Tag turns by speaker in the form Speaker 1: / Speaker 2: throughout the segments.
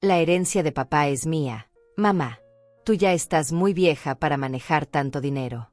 Speaker 1: La herencia de papá es mía, mamá. Tú ya estás muy vieja para manejar tanto dinero.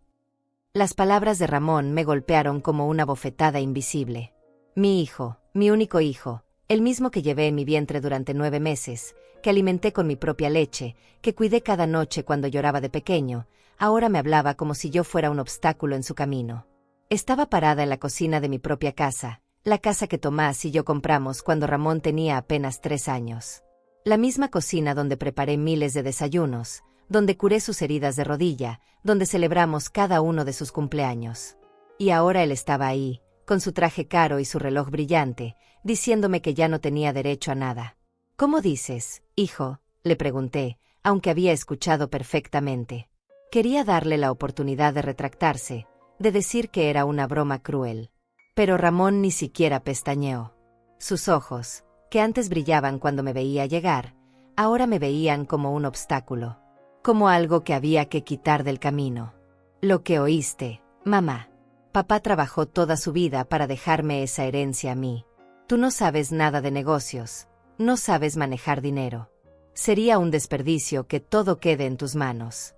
Speaker 1: Las palabras de Ramón me golpearon como una bofetada invisible. Mi hijo, mi único hijo, el mismo que llevé en mi vientre durante 9 meses, que alimenté con mi propia leche, que cuidé cada noche cuando lloraba de pequeño, ahora me hablaba como si yo fuera un obstáculo en su camino. Estaba parada en la cocina de mi propia casa, la casa que Tomás y yo compramos cuando Ramón tenía apenas 3 años. La misma cocina donde preparé miles de desayunos, donde curé sus heridas de rodilla, donde celebramos cada uno de sus cumpleaños. Y ahora él estaba ahí, con su traje caro y su reloj brillante, diciéndome que ya no tenía derecho a nada. ¿Cómo dices, hijo?, le pregunté, aunque había escuchado perfectamente. Quería darle la oportunidad de retractarse, de decir que era una broma cruel. Pero Ramón ni siquiera pestañeó. Sus ojos, que antes brillaban cuando me veía llegar, ahora me veían como un obstáculo, como algo que había que quitar del camino. Lo que oíste, mamá. Papá trabajó toda su vida para dejarme esa herencia a mí. Tú no sabes nada de negocios, no sabes manejar dinero. Sería un desperdicio que todo quede en tus manos.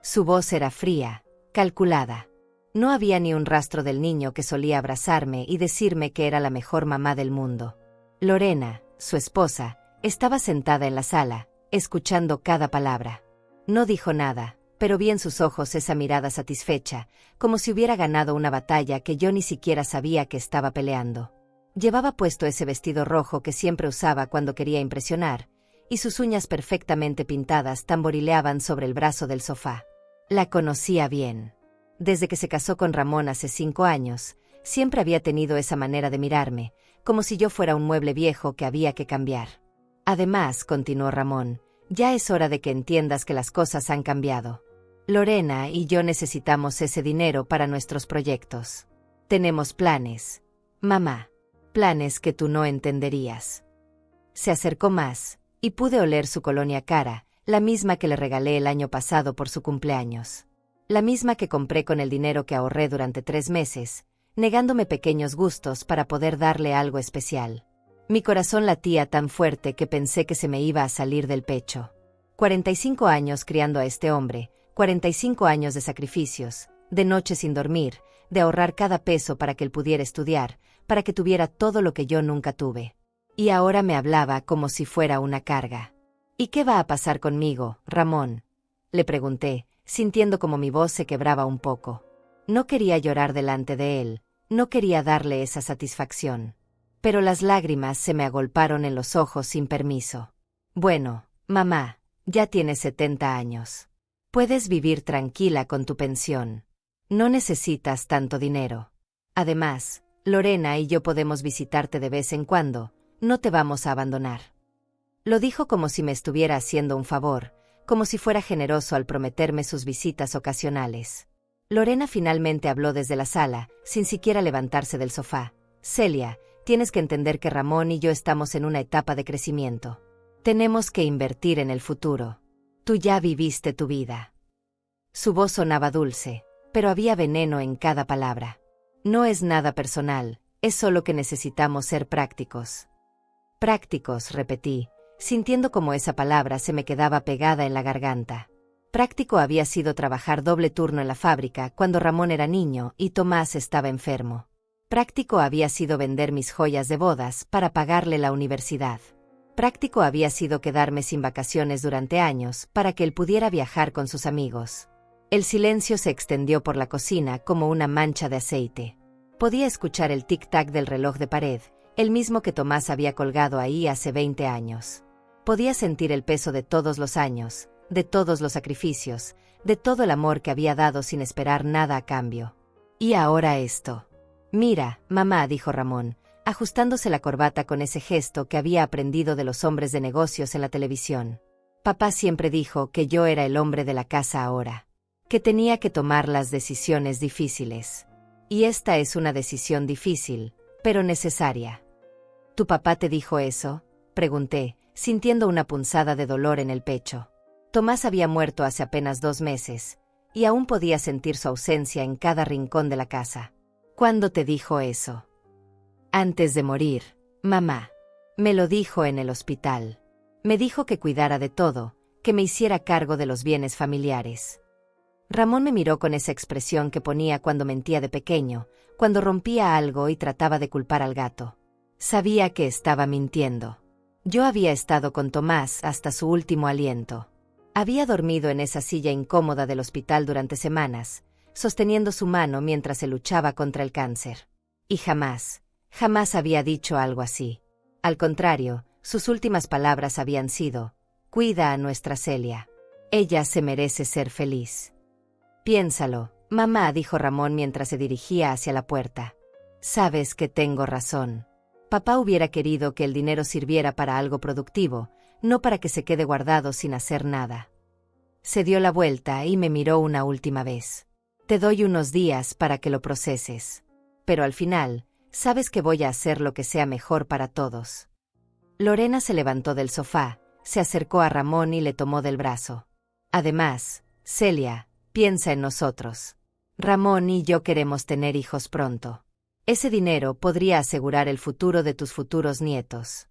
Speaker 1: Su voz era fría, calculada. No había ni un rastro del niño que solía abrazarme y decirme que era la mejor mamá del mundo. Lorena, su esposa, estaba sentada en la sala, escuchando cada palabra. No dijo nada, pero vi en sus ojos esa mirada satisfecha, como si hubiera ganado una batalla que yo ni siquiera sabía que estaba peleando. Llevaba puesto ese vestido rojo que siempre usaba cuando quería impresionar, y sus uñas perfectamente pintadas tamborileaban sobre el brazo del sofá. La conocía bien. Desde que se casó con Ramón hace 5 años, siempre había tenido esa manera de mirarme, como si yo fuera un mueble viejo que había que cambiar. Además, continuó Ramón, ya es hora de que entiendas que las cosas han cambiado. Lorena y yo necesitamos ese dinero para nuestros proyectos. Tenemos planes, mamá, planes que tú no entenderías. Se acercó más, y pude oler su colonia cara, la misma que le regalé el año pasado por su cumpleaños. La misma que compré con el dinero que ahorré durante 3 meses, negándome pequeños gustos para poder darle algo especial. Mi corazón latía tan fuerte que pensé que se me iba a salir del pecho. 45 años criando a este hombre, 45 años de sacrificios, de noches sin dormir, de ahorrar cada peso para que él pudiera estudiar, para que tuviera todo lo que yo nunca tuve. Y ahora me hablaba como si fuera una carga. ¿Y qué va a pasar conmigo, Ramón?, le pregunté, sintiendo como mi voz se quebraba un poco. No quería llorar delante de él, no quería darle esa satisfacción. Pero las lágrimas se me agolparon en los ojos sin permiso. Bueno, mamá, ya tienes 70 años. Puedes vivir tranquila con tu pensión. No necesitas tanto dinero. Además, Lorena y yo podemos visitarte de vez en cuando, no te vamos a abandonar. Lo dijo como si me estuviera haciendo un favor, como si fuera generoso al prometerme sus visitas ocasionales. Lorena finalmente habló desde la sala, sin siquiera levantarse del sofá. Celia, tienes que entender que Ramón y yo estamos en una etapa de crecimiento. Tenemos que invertir en el futuro. Tú ya viviste tu vida. Su voz sonaba dulce, pero había veneno en cada palabra. No es nada personal, es solo que necesitamos ser prácticos. Prácticos, repetí, sintiendo como esa palabra se me quedaba pegada en la garganta. Práctico había sido trabajar doble turno en la fábrica cuando Ramón era niño y Tomás estaba enfermo. Práctico había sido vender mis joyas de bodas para pagarle la universidad. Práctico había sido quedarme sin vacaciones durante años para que él pudiera viajar con sus amigos. El silencio se extendió por la cocina como una mancha de aceite. Podía escuchar el tic-tac del reloj de pared, el mismo que Tomás había colgado ahí hace 20 años. Podía sentir el peso de todos los años, de todos los sacrificios, de todo el amor que había dado sin esperar nada a cambio. Y ahora esto. Mira, mamá, dijo Ramón, ajustándose la corbata con ese gesto que había aprendido de los hombres de negocios en la televisión. Papá siempre dijo que yo era el hombre de la casa ahora, que tenía que tomar las decisiones difíciles. Y esta es una decisión difícil, pero necesaria. ¿Tu papá te dijo eso?, pregunté, sintiendo una punzada de dolor en el pecho. Tomás había muerto hace apenas 2 meses, y aún podía sentir su ausencia en cada rincón de la casa. ¿Cuándo te dijo eso? Antes de morir, mamá. Me lo dijo en el hospital. Me dijo que cuidara de todo, que me hiciera cargo de los bienes familiares. Ramón me miró con esa expresión que ponía cuando mentía de pequeño, cuando rompía algo y trataba de culpar al gato. Sabía que estaba mintiendo. Yo había estado con Tomás hasta su último aliento. Había dormido en esa silla incómoda del hospital durante semanas, sosteniendo su mano mientras se luchaba contra el cáncer. Y jamás había dicho algo así. Al contrario, sus últimas palabras habían sido: «Cuida a nuestra Celia. Ella se merece ser feliz». «Piénsalo, mamá», dijo Ramón mientras se dirigía hacia la puerta. «Sabes que tengo razón. Papá hubiera querido que el dinero sirviera para algo productivo, no para que se quede guardado sin hacer nada». Se dio la vuelta y me miró una última vez. «Te doy unos días para que lo proceses. Pero al final, sabes que voy a hacer lo que sea mejor para todos». Lorena se levantó del sofá, se acercó a Ramón y le tomó del brazo. «Además, Celia, piensa en nosotros. Ramón y yo queremos tener hijos pronto. Ese dinero podría asegurar el futuro de tus futuros nietos».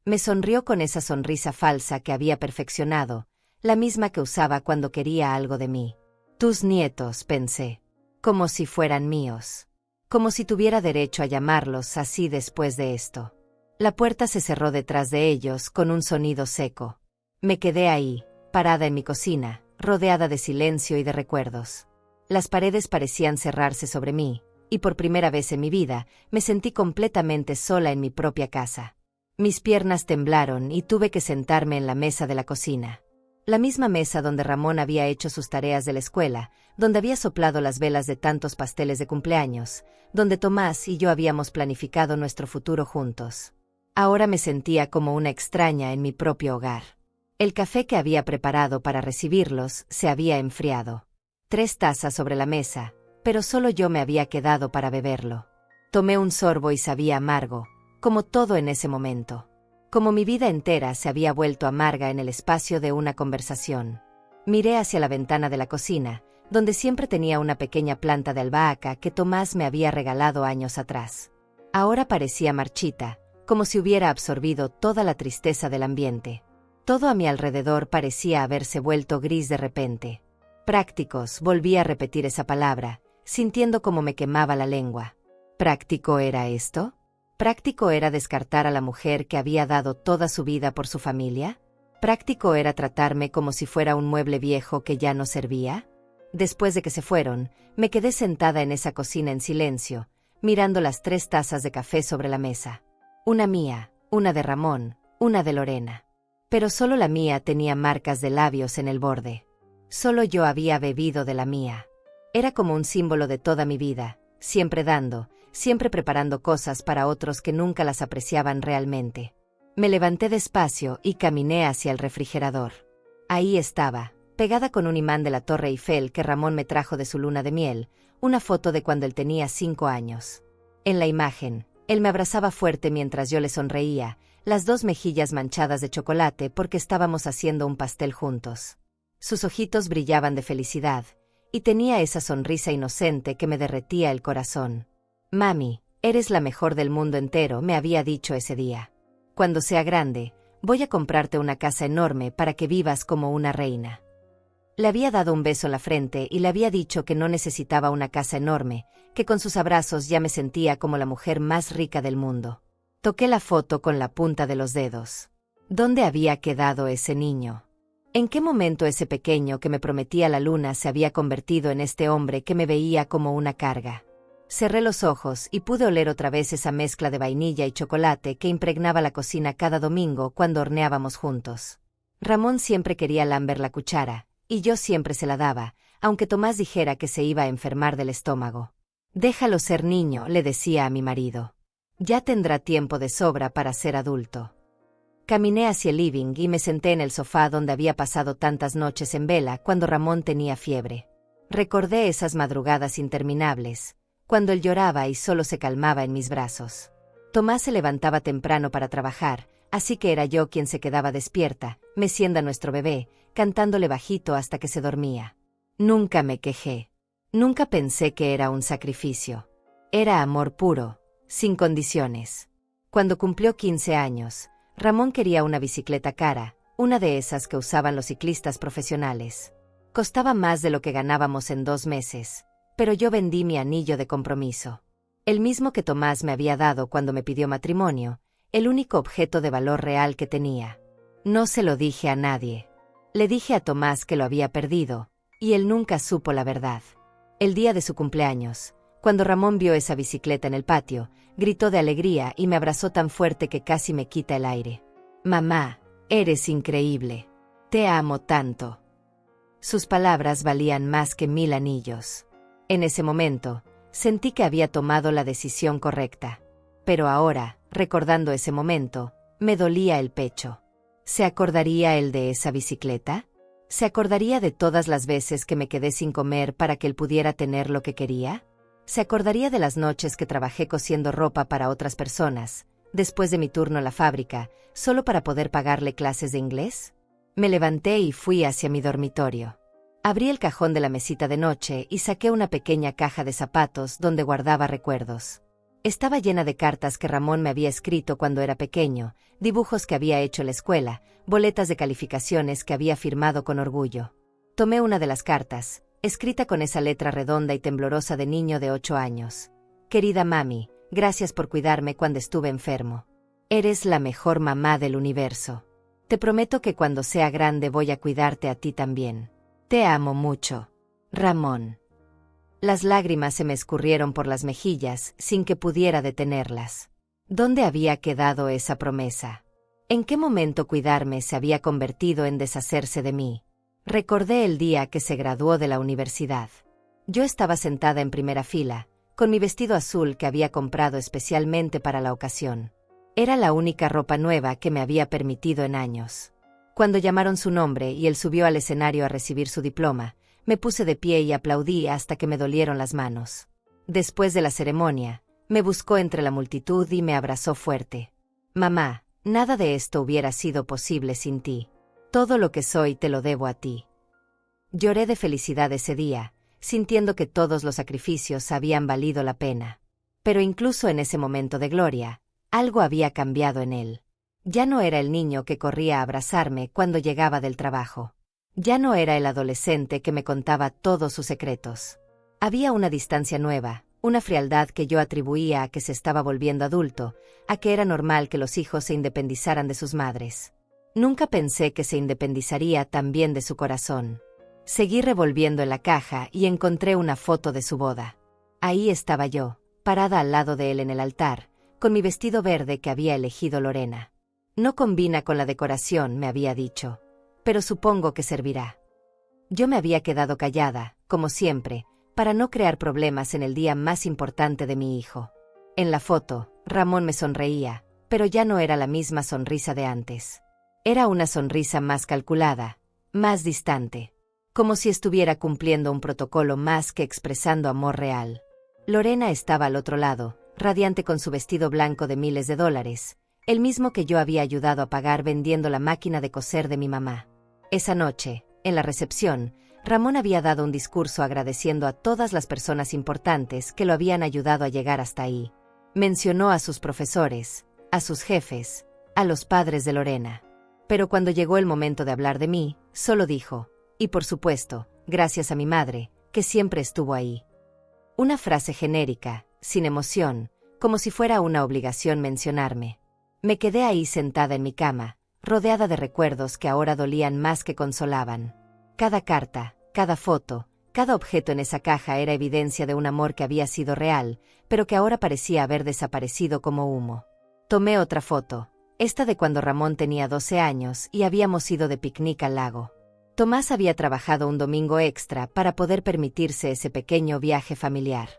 Speaker 1: Me sonrió con esa sonrisa falsa que había perfeccionado, la misma que usaba cuando quería algo de mí. «Tus nietos», pensé. Como si fueran míos. Como si tuviera derecho a llamarlos así después de esto. La puerta se cerró detrás de ellos con un sonido seco. Me quedé ahí, parada en mi cocina, rodeada de silencio y de recuerdos. Las paredes parecían cerrarse sobre mí, y por primera vez en mi vida, me sentí completamente sola en mi propia casa. Mis piernas temblaron y tuve que sentarme en la mesa de la cocina. La misma mesa donde Ramón había hecho sus tareas de la escuela, donde había soplado las velas de tantos pasteles de cumpleaños, donde Tomás y yo habíamos planificado nuestro futuro juntos. Ahora me sentía como una extraña en mi propio hogar. El café que había preparado para recibirlos se había enfriado. 3 tazas sobre la mesa, pero solo yo me había quedado para beberlo. Tomé un sorbo y sabía amargo, como todo en ese momento. Como mi vida entera se había vuelto amarga en el espacio de una conversación. Miré hacia la ventana de la cocina, donde siempre tenía una pequeña planta de albahaca que Tomás me había regalado años atrás. Ahora parecía marchita, como si hubiera absorbido toda la tristeza del ambiente. Todo a mi alrededor parecía haberse vuelto gris de repente. «Prácticos», volví a repetir esa palabra, sintiendo como me quemaba la lengua. ¿Práctico era esto? ¿Práctico era descartar a la mujer que había dado toda su vida por su familia? ¿Práctico era tratarme como si fuera un mueble viejo que ya no servía? Después de que se fueron, me quedé sentada en esa cocina en silencio, mirando las 3 tazas de café sobre la mesa. Una mía, una de Ramón, una de Lorena. Pero solo la mía tenía marcas de labios en el borde. Solo yo había bebido de la mía. Era como un símbolo de toda mi vida, siempre dando, siempre preparando cosas para otros que nunca las apreciaban realmente. Me levanté despacio y caminé hacia el refrigerador. Ahí estaba, pegada con un imán de la Torre Eiffel que Ramón me trajo de su luna de miel, una foto de cuando él tenía 5 años. En la imagen, él me abrazaba fuerte mientras yo le sonreía, las 2 mejillas manchadas de chocolate porque estábamos haciendo un pastel juntos. Sus ojitos brillaban de felicidad, y tenía esa sonrisa inocente que me derretía el corazón. «Mami, eres la mejor del mundo entero», me había dicho ese día. «Cuando sea grande, voy a comprarte una casa enorme para que vivas como una reina». Le había dado un beso en la frente y le había dicho que no necesitaba una casa enorme, que con sus abrazos ya me sentía como la mujer más rica del mundo. Toqué la foto con la punta de los dedos. ¿Dónde había quedado ese niño? ¿En qué momento ese pequeño que me prometía la luna se había convertido en este hombre que me veía como una carga? Cerré los ojos y pude oler otra vez esa mezcla de vainilla y chocolate que impregnaba la cocina cada domingo cuando horneábamos juntos. Ramón siempre quería lamber la cuchara, y yo siempre se la daba, aunque Tomás dijera que se iba a enfermar del estómago. «Déjalo ser niño», le decía a mi marido. «Ya tendrá tiempo de sobra para ser adulto». Caminé hacia el living y me senté en el sofá donde había pasado tantas noches en vela cuando Ramón tenía fiebre. Recordé esas madrugadas interminables, cuando él lloraba y solo se calmaba en mis brazos. Tomás se levantaba temprano para trabajar, así que era yo quien se quedaba despierta, meciendo a nuestro bebé, cantándole bajito hasta que se dormía. Nunca me quejé. Nunca pensé que era un sacrificio. Era amor puro, sin condiciones. Cuando cumplió 15 años, Ramón quería una bicicleta cara, una de esas que usaban los ciclistas profesionales. Costaba más de lo que ganábamos en 2 meses, pero yo vendí mi anillo de compromiso. El mismo que Tomás me había dado cuando me pidió matrimonio, el único objeto de valor real que tenía. No se lo dije a nadie. Le dije a Tomás que lo había perdido, y él nunca supo la verdad. El día de su cumpleaños, cuando Ramón vio esa bicicleta en el patio, gritó de alegría y me abrazó tan fuerte que casi me quita el aire. «Mamá, eres increíble. Te amo tanto». Sus palabras valían más que 1000 anillos. En ese momento, sentí que había tomado la decisión correcta. Pero ahora, recordando ese momento, me dolía el pecho. ¿Se acordaría él de esa bicicleta? ¿Se acordaría de todas las veces que me quedé sin comer para que él pudiera tener lo que quería? ¿Se acordaría de las noches que trabajé cosiendo ropa para otras personas, después de mi turno en la fábrica, solo para poder pagarle clases de inglés? Me levanté y fui hacia mi dormitorio. Abrí el cajón de la mesita de noche y saqué una pequeña caja de zapatos donde guardaba recuerdos. Estaba llena de cartas que Ramón me había escrito cuando era pequeño, dibujos que había hecho en la escuela, boletas de calificaciones que había firmado con orgullo. Tomé una de las cartas, escrita con esa letra redonda y temblorosa de niño de 8 años. «Querida mami, gracias por cuidarme cuando estuve enfermo. Eres la mejor mamá del universo. Te prometo que cuando sea grande voy a cuidarte a ti también. Te amo mucho. Ramón». Las lágrimas se me escurrieron por las mejillas sin que pudiera detenerlas. ¿Dónde había quedado esa promesa? ¿En qué momento cuidarme se había convertido en deshacerse de mí? Recordé el día que se graduó de la universidad. Yo estaba sentada en primera fila, con mi vestido azul que había comprado especialmente para la ocasión. Era la única ropa nueva que me había permitido en años. Cuando llamaron su nombre y él subió al escenario a recibir su diploma, me puse de pie y aplaudí hasta que me dolieron las manos. Después de la ceremonia, me buscó entre la multitud y me abrazó fuerte. «Mamá, nada de esto hubiera sido posible sin ti. Todo lo que soy te lo debo a ti». Lloré de felicidad ese día, sintiendo que todos los sacrificios habían valido la pena. Pero incluso en ese momento de gloria, algo había cambiado en él. Ya no era el niño que corría a abrazarme cuando llegaba del trabajo. Ya no era el adolescente que me contaba todos sus secretos. Había una distancia nueva, una frialdad que yo atribuía a que se estaba volviendo adulto, a que era normal que los hijos se independizaran de sus madres. Nunca pensé que se independizaría también de su corazón. Seguí revolviendo en la caja y encontré una foto de su boda. Ahí estaba yo, parada al lado de él en el altar, con mi vestido verde que había elegido Lorena. No combina con la decoración, me había dicho, pero supongo que servirá. Yo me había quedado callada, como siempre, para no crear problemas en el día más importante de mi hijo. En la foto, Ramón me sonreía, pero ya no era la misma sonrisa de antes. Era una sonrisa más calculada, más distante, como si estuviera cumpliendo un protocolo más que expresando amor real. Lorena estaba al otro lado, radiante con su vestido blanco de miles de dólares, el mismo que yo había ayudado a pagar vendiendo la máquina de coser de mi mamá. Esa noche, en la recepción, Ramón había dado un discurso agradeciendo a todas las personas importantes que lo habían ayudado a llegar hasta ahí. Mencionó a sus profesores, a sus jefes, a los padres de Lorena. Pero cuando llegó el momento de hablar de mí, solo dijo, y por supuesto, gracias a mi madre, que siempre estuvo ahí. Una frase genérica, sin emoción, como si fuera una obligación mencionarme. Me quedé ahí sentada en mi cama, rodeada de recuerdos que ahora dolían más que consolaban. Cada carta, cada foto, cada objeto en esa caja era evidencia de un amor que había sido real, pero que ahora parecía haber desaparecido como humo. Tomé otra foto, esta de cuando Ramón tenía 12 años y habíamos ido de picnic al lago. Tomás había trabajado un domingo extra para poder permitirse ese pequeño viaje familiar.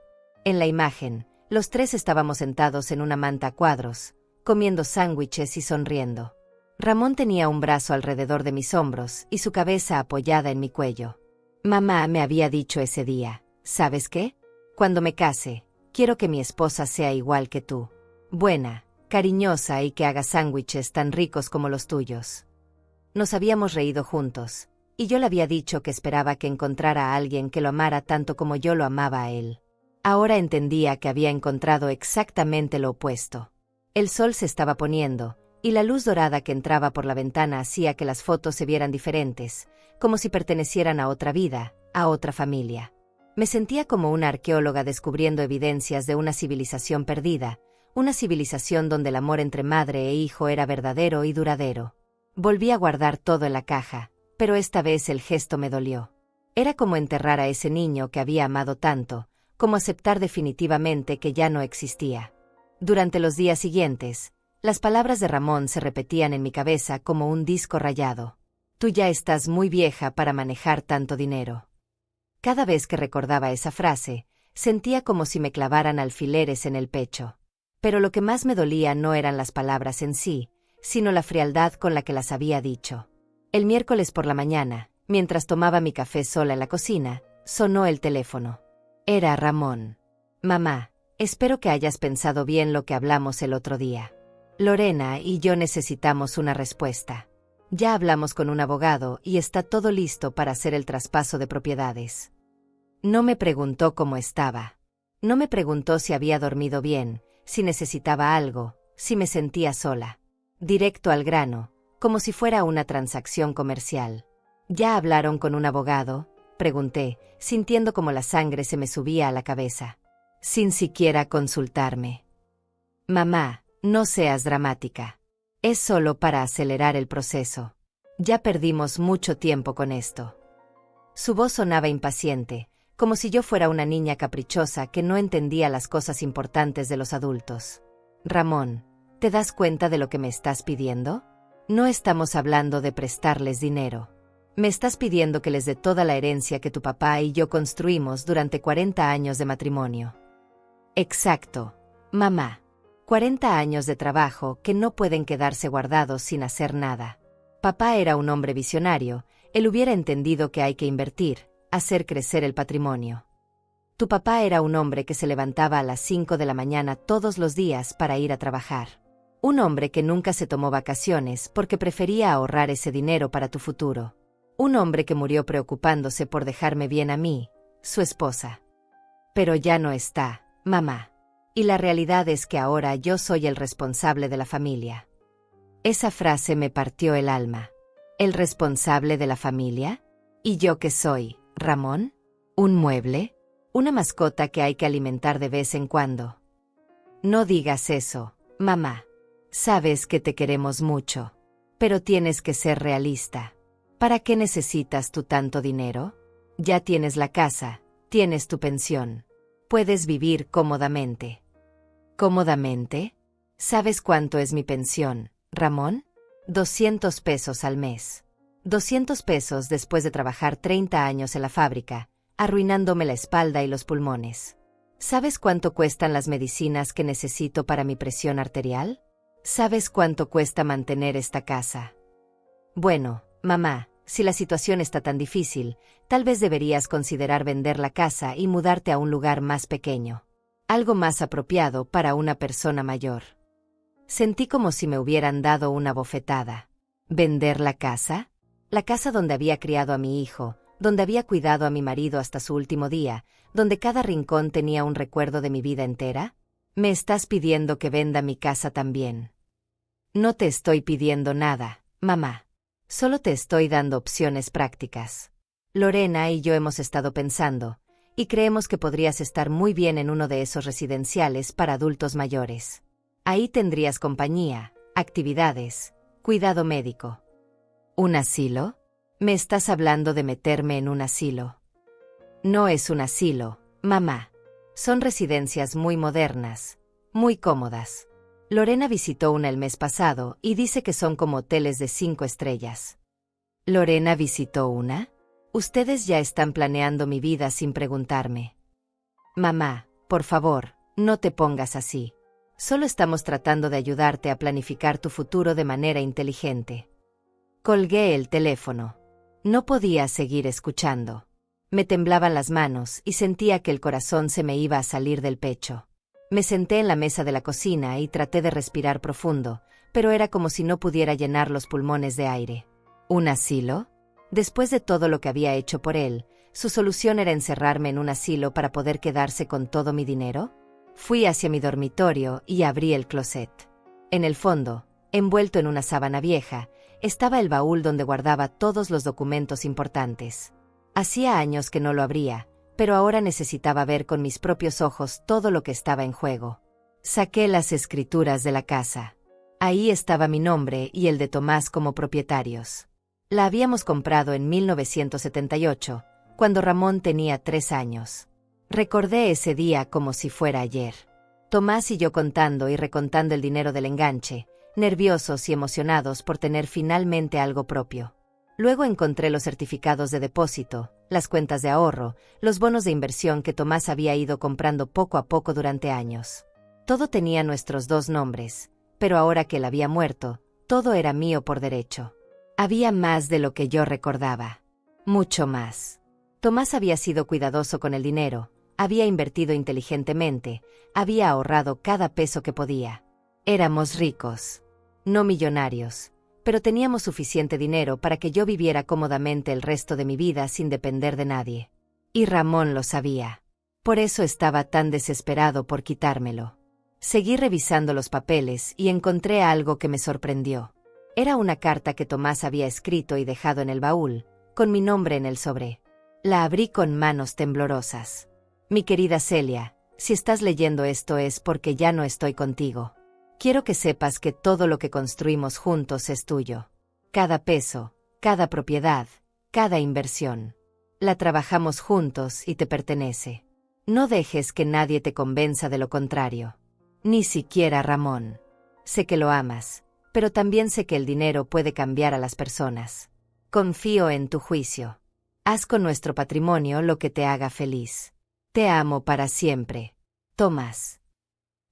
Speaker 1: En la imagen, los tres estábamos sentados en una manta a cuadros, comiendo sándwiches y sonriendo. Ramón tenía un brazo alrededor de mis hombros y su cabeza apoyada en mi cuello. Mamá me había dicho ese día, ¿sabes qué? Cuando me case, quiero que mi esposa sea igual que tú. Buena, cariñosa y que haga sándwiches tan ricos como los tuyos. Nos habíamos reído juntos, y yo le había dicho que esperaba que encontrara a alguien que lo amara tanto como yo lo amaba a él. Ahora entendía que había encontrado exactamente lo opuesto. El sol se estaba poniendo, y la luz dorada que entraba por la ventana hacía que las fotos se vieran diferentes, como si pertenecieran a otra vida, a otra familia. Me sentía como una arqueóloga descubriendo evidencias de una civilización perdida, una civilización donde el amor entre madre e hijo era verdadero y duradero. Volví a guardar todo en la caja, pero esta vez el gesto me dolió. Era como enterrar a ese niño que había amado tanto, como aceptar definitivamente que ya no existía. Durante los días siguientes, las palabras de Ramón se repetían en mi cabeza como un disco rayado. Tú ya estás muy vieja para manejar tanto dinero. Cada vez que recordaba esa frase, sentía como si me clavaran alfileres en el pecho. Pero lo que más me dolía no eran las palabras en sí, sino la frialdad con la que las había dicho. El miércoles por la mañana, mientras tomaba mi café sola en la cocina, sonó el teléfono. Era Ramón. Mamá, espero que hayas pensado bien lo que hablamos el otro día. Lorena y yo necesitamos una respuesta. Ya hablamos con un abogado y está todo listo para hacer el traspaso de propiedades. No me preguntó cómo estaba. No me preguntó si había dormido bien, si necesitaba algo, si me sentía sola. Directo al grano, como si fuera una transacción comercial. ¿Ya hablaron con un abogado?, pregunté, sintiendo como la sangre se me subía a la cabeza. Sin siquiera consultarme. Mamá, no seas dramática. Es solo para acelerar el proceso. Ya perdimos mucho tiempo con esto. Su voz sonaba impaciente, como si yo fuera una niña caprichosa que no entendía las cosas importantes de los adultos. Ramón, ¿te das cuenta de lo que me estás pidiendo? No estamos hablando de prestarles dinero. Me estás pidiendo que les dé toda la herencia que tu papá y yo construimos durante 40 años de matrimonio. Exacto, mamá. 40 años de trabajo que no pueden quedarse guardados sin hacer nada. Papá era un hombre visionario, él hubiera entendido que hay que invertir, hacer crecer el patrimonio. Tu papá era un hombre que se levantaba a las 5 de la mañana todos los días para ir a trabajar. Un hombre que nunca se tomó vacaciones porque prefería ahorrar ese dinero para tu futuro. Un hombre que murió preocupándose por dejarme bien a mí, su esposa. Pero ya no está, mamá. Y la realidad es que ahora yo soy el responsable de la familia. Esa frase me partió el alma. ¿El responsable de la familia? ¿Y yo qué soy, Ramón? ¿Un mueble? ¿Una mascota que hay que alimentar de vez en cuando? No digas eso, mamá. Sabes que te queremos mucho. Pero tienes que ser realista. ¿Para qué necesitas tú tanto dinero? Ya tienes la casa, tienes tu pensión. Puedes vivir cómodamente. ¿Cómodamente? ¿Sabes cuánto es mi pensión, Ramón? 200 pesos al mes. 200 pesos después de trabajar 30 años en la fábrica, arruinándome la espalda y los pulmones. ¿Sabes cuánto cuestan las medicinas que necesito para mi presión arterial? ¿Sabes cuánto cuesta mantener esta casa? Bueno, mamá, si la situación está tan difícil, tal vez deberías considerar vender la casa y mudarte a un lugar más pequeño. Algo más apropiado para una persona mayor. Sentí como si me hubieran dado una bofetada. ¿Vender la casa? La casa donde había criado a mi hijo, donde había cuidado a mi marido hasta su último día, donde cada rincón tenía un recuerdo de mi vida entera. ¿Me estás pidiendo que venda mi casa también? No te estoy pidiendo nada, mamá. Solo te estoy dando opciones prácticas. Lorena y yo hemos estado pensando, y creemos que podrías estar muy bien en uno de esos residenciales para adultos mayores. Ahí tendrías compañía, actividades, cuidado médico. ¿Un asilo? ¿Me estás hablando de meterme en un asilo? No es un asilo, mamá. Son residencias muy modernas, muy cómodas. Lorena visitó una el mes pasado y dice que son como hoteles de 5 estrellas. ¿Lorena visitó una? Ustedes ya están planeando mi vida sin preguntarme. Mamá, por favor, no te pongas así. Solo estamos tratando de ayudarte a planificar tu futuro de manera inteligente. Colgué el teléfono. No podía seguir escuchando. Me temblaban las manos y sentía que el corazón se me iba a salir del pecho. Me senté en la mesa de la cocina y traté de respirar profundo, pero era como si no pudiera llenar los pulmones de aire. ¿Un asilo? Después de todo lo que había hecho por él, ¿su solución era encerrarme en un asilo para poder quedarse con todo mi dinero? Fui hacia mi dormitorio y abrí el closet. En el fondo, Envuelto en una sábana vieja, estaba el baúl donde guardaba todos los documentos importantes. Hacía años que no lo abría, pero ahora necesitaba ver con mis propios ojos todo lo que estaba en juego. Saqué las escrituras de la casa. Ahí estaba mi nombre y el de Tomás como propietarios. La habíamos comprado en 1978, cuando Ramón tenía 3 años. Recordé ese día como si fuera ayer. Tomás y yo contando y recontando el dinero del enganche, nerviosos y emocionados por tener finalmente algo propio. Luego encontré los certificados de depósito, las cuentas de ahorro, los bonos de inversión que Tomás había ido comprando poco a poco durante años. Todo tenía nuestros 2 nombres, pero ahora que él había muerto, todo era mío por derecho. Había más de lo que yo recordaba. Mucho más. Tomás había sido cuidadoso con el dinero, había invertido inteligentemente, había ahorrado cada peso que podía. Éramos ricos. No millonarios, pero teníamos suficiente dinero para que yo viviera cómodamente el resto de mi vida sin depender de nadie. Y Ramón lo sabía. Por eso estaba tan desesperado por quitármelo. Seguí revisando los papeles y encontré algo que me sorprendió. Era una carta que Tomás había escrito y dejado en el baúl, con mi nombre en el sobre. La abrí con manos temblorosas. Mi querida Celia, si estás leyendo esto es porque ya no estoy contigo. Quiero que sepas que todo lo que construimos juntos es tuyo. Cada peso, cada propiedad, cada inversión. La trabajamos juntos y te pertenece. No dejes que nadie te convenza de lo contrario. Ni siquiera Ramón. Sé que lo amas, pero también sé que el dinero puede cambiar a las personas. Confío en tu juicio. Haz con nuestro patrimonio lo que te haga feliz. Te amo para siempre. Tomás.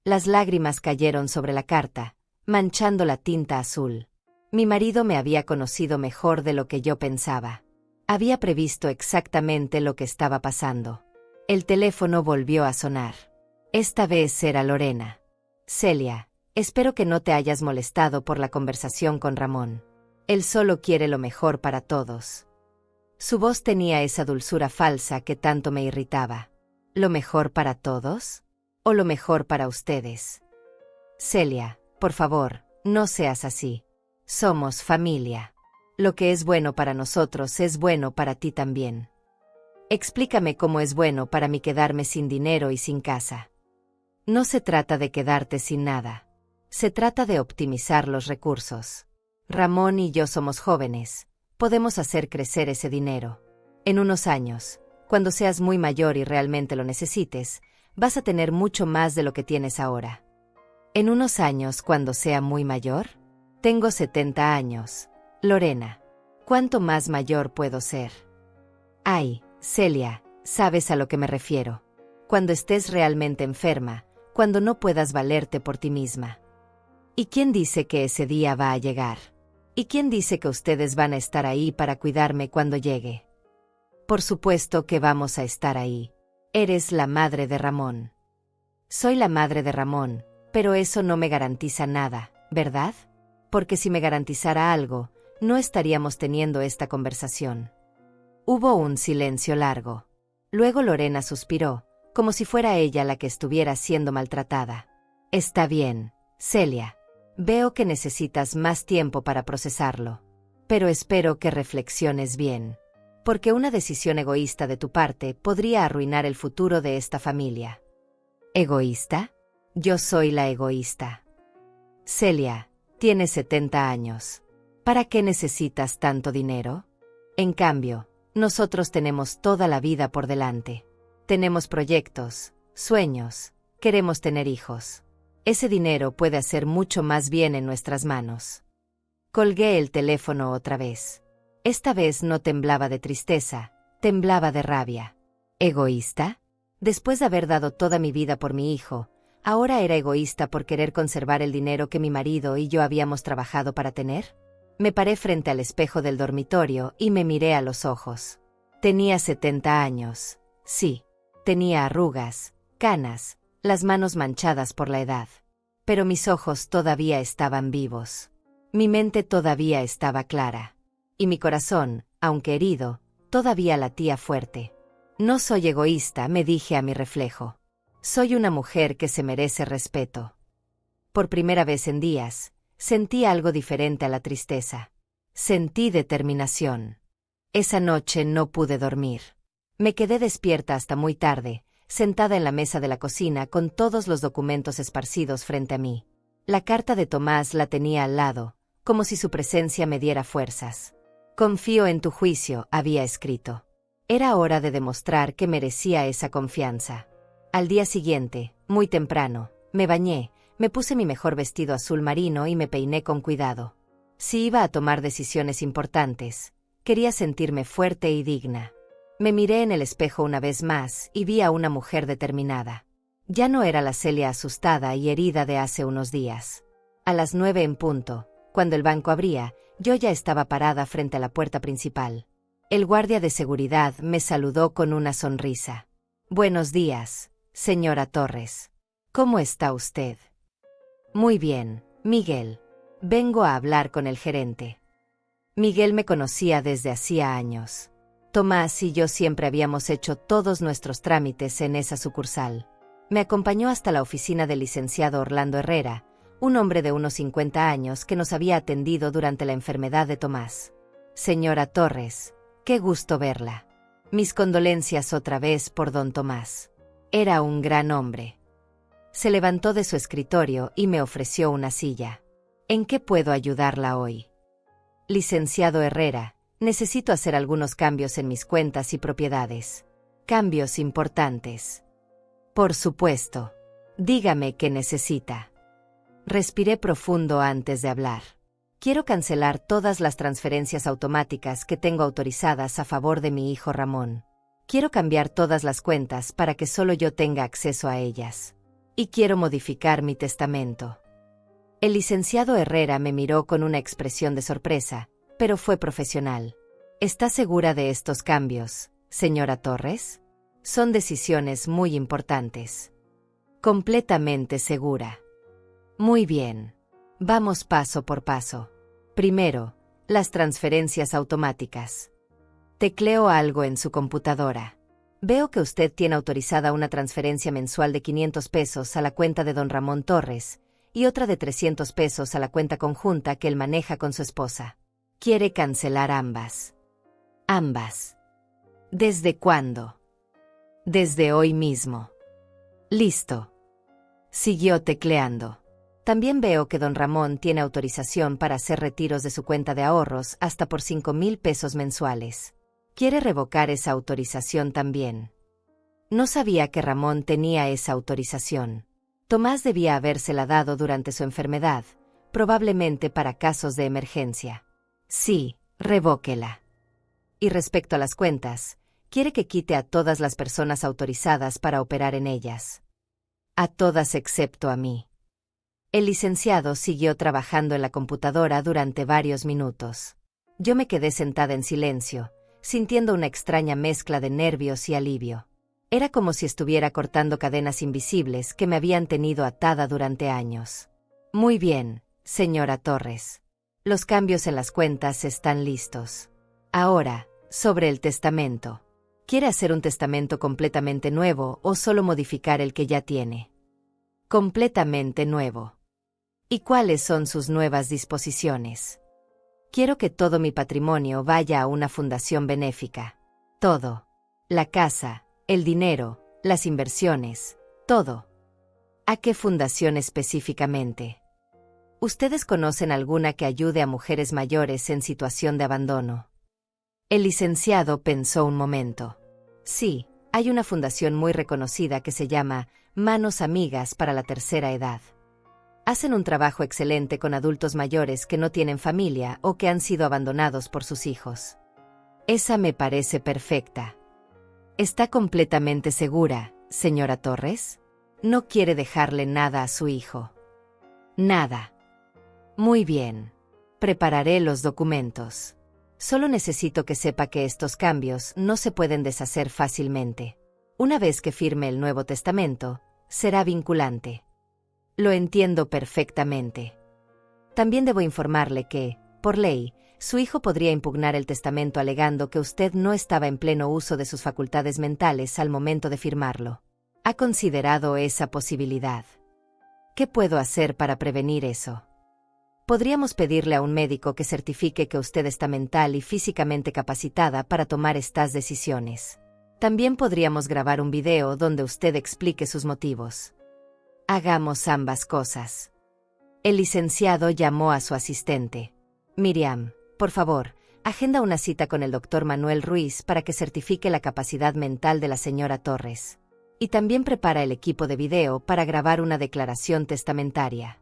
Speaker 1: Las lágrimas cayeron sobre la carta, manchando la tinta azul. Mi marido me había conocido mejor de lo que yo pensaba. Había previsto exactamente lo que estaba pasando. El teléfono volvió a sonar. Esta vez era Lorena. Celia, espero que no te hayas molestado por la conversación con Ramón. Él solo quiere lo mejor para todos. Su voz tenía esa dulzura falsa que tanto me irritaba. ¿Lo mejor para todos? ¿O lo mejor para ustedes? Celia, por favor, no seas así. Somos familia. Lo que es bueno para nosotros es bueno para ti también. Explícame cómo es bueno para mí quedarme sin dinero y sin casa. No se trata de quedarte sin nada. Se trata de optimizar los recursos. Ramón y yo somos jóvenes. Podemos hacer crecer ese dinero. En unos años, cuando seas muy mayor y realmente lo necesites, vas a tener mucho más de lo que tienes ahora. En unos años, cuando sea muy mayor, tengo 70 años. Lorena, ¿cuánto más mayor puedo ser? Ay, Celia, sabes a lo que me refiero. Cuando estés realmente enferma, cuando no puedas valerte por ti misma. ¿Y quién dice que ese día va a llegar? ¿Y quién dice que ustedes van a estar ahí para cuidarme cuando llegue? Por supuesto que vamos a estar ahí. Eres la madre de Ramón. Soy la madre de Ramón, pero eso no me garantiza nada, ¿verdad? Porque si me garantizara algo, no estaríamos teniendo esta conversación. Hubo un silencio largo. Luego Lorena suspiró, como si fuera ella la que estuviera siendo maltratada. Está bien, Celia. Veo que necesitas más tiempo para procesarlo. Pero espero que reflexiones bien. Porque una decisión egoísta de tu parte podría arruinar el futuro de esta familia. ¿Egoísta? Yo soy la egoísta. Celia, tienes 70 años. ¿Para qué necesitas tanto dinero? En cambio, nosotros tenemos toda la vida por delante. Tenemos proyectos, sueños, queremos tener hijos. Ese dinero puede hacer mucho más bien en nuestras manos. Colgué el teléfono otra vez. Esta vez no temblaba de tristeza, temblaba de rabia. ¿Egoísta? Después de haber dado toda mi vida por mi hijo, ¿ahora era egoísta por querer conservar el dinero que mi marido y yo habíamos trabajado para tener? Me paré frente al espejo del dormitorio y me miré a los ojos. Tenía 70 años. Sí, tenía arrugas, canas, las manos manchadas por la edad. Pero mis ojos todavía estaban vivos. Mi mente todavía estaba clara. Y mi corazón, aunque herido, todavía latía fuerte. No soy egoísta, me dije a mi reflejo. Soy una mujer que se merece respeto. Por primera vez en días, Sentí algo diferente a la tristeza. Sentí determinación. Esa noche no pude dormir. Me quedé despierta hasta muy tarde, sentada en la mesa de la cocina con todos los documentos esparcidos frente a mí. La carta de Tomás la tenía al lado, como si su presencia me diera fuerzas. Confío en tu juicio, había escrito. Era hora de demostrar que merecía esa confianza. Al día siguiente, muy temprano, me bañé, me puse mi mejor vestido azul marino y me peiné con cuidado. Si iba a tomar decisiones importantes, quería sentirme fuerte y digna. Me miré en el espejo una vez más y vi a una mujer determinada. Ya no era la Celia asustada y herida de hace unos días. A las 9 en punto, cuando el banco abría, yo ya estaba parada frente a la puerta principal. El guardia de seguridad me saludó con una sonrisa. Buenos días, señora Torres. ¿Cómo está usted? Muy bien, Miguel. Vengo a hablar con el gerente. Miguel me conocía desde hacía años. Tomás y yo siempre habíamos hecho todos nuestros trámites en esa sucursal. Me acompañó hasta la oficina del licenciado Orlando Herrera, un hombre de unos 50 años que nos había atendido durante la enfermedad de Tomás. Señora Torres, qué gusto verla. Mis condolencias otra vez por don Tomás. Era un gran hombre. Se levantó de su escritorio y me ofreció una silla. ¿En qué puedo ayudarla hoy? Licenciado Herrera, necesito hacer algunos cambios en mis cuentas y propiedades. Cambios importantes. Por supuesto. Dígame qué necesita. Respiré profundo antes de hablar. Quiero cancelar todas las transferencias automáticas que tengo autorizadas a favor de mi hijo Ramón. Quiero cambiar todas las cuentas para que solo yo tenga acceso a ellas. Y quiero modificar mi testamento. El licenciado Herrera me miró con una expresión de sorpresa, pero fue profesional. ¿Está segura de estos cambios, señora Torres? Son decisiones muy importantes. Completamente segura. Muy bien. Vamos paso por paso. Primero, las transferencias automáticas. Tecleo algo en su computadora. Veo que usted tiene autorizada una transferencia mensual de 500 pesos a la cuenta de don Ramón Torres y otra de 300 pesos a la cuenta conjunta que él maneja con su esposa. Quiere cancelar ambas. Ambas. ¿Desde cuándo? Desde hoy mismo. Listo. Siguió tecleando. También veo que don Ramón tiene autorización para hacer retiros de su cuenta de ahorros hasta por 5,000 pesos mensuales. ¿Quiere revocar esa autorización también? No sabía que Ramón tenía esa autorización. Tomás debía habérsela dado durante su enfermedad, probablemente para casos de emergencia. Sí, revóquela. Y respecto a las cuentas, quiere que quite a todas las personas autorizadas para operar en ellas. A todas excepto a mí. El licenciado siguió trabajando en la computadora durante varios minutos. Yo me quedé sentada en silencio, sintiendo una extraña mezcla de nervios y alivio. Era como si estuviera cortando cadenas invisibles que me habían tenido atada durante años. Muy bien, señora Torres. Los cambios en las cuentas están listos. Ahora, sobre el testamento. ¿Quiere hacer un testamento completamente nuevo o solo modificar el que ya tiene? Completamente nuevo. ¿Y cuáles son sus nuevas disposiciones? Quiero que todo mi patrimonio vaya a una fundación benéfica. Todo. La casa, el dinero, las inversiones, todo. ¿A qué fundación específicamente? ¿Ustedes conocen alguna que ayude a mujeres mayores en situación de abandono? El licenciado pensó un momento. Sí, hay una fundación muy reconocida que se llama Manos Amigas para la Tercera Edad. Hacen un trabajo excelente con adultos mayores que no tienen familia o que han sido abandonados por sus hijos. Esa me parece perfecta. ¿Está completamente segura, señora Torres? ¿No quiere dejarle nada a su hijo? Nada. Muy bien. Prepararé los documentos. Solo necesito que sepa que estos cambios no se pueden deshacer fácilmente. Una vez que firme el Nuevo Testamento, será vinculante. Lo entiendo perfectamente. También debo informarle que, por ley, su hijo podría impugnar el testamento alegando que usted no estaba en pleno uso de sus facultades mentales al momento de firmarlo. ¿Ha considerado esa posibilidad? ¿Qué puedo hacer para prevenir eso? Podríamos pedirle a un médico que certifique que usted está mental y físicamente capacitada para tomar estas decisiones. También podríamos grabar un video donde usted explique sus motivos. Hagamos ambas cosas. El licenciado llamó a su asistente. Miriam, por favor, agenda una cita con el doctor Manuel Ruiz para que certifique la capacidad mental de la señora Torres. Y también prepara el equipo de video para grabar una declaración testamentaria.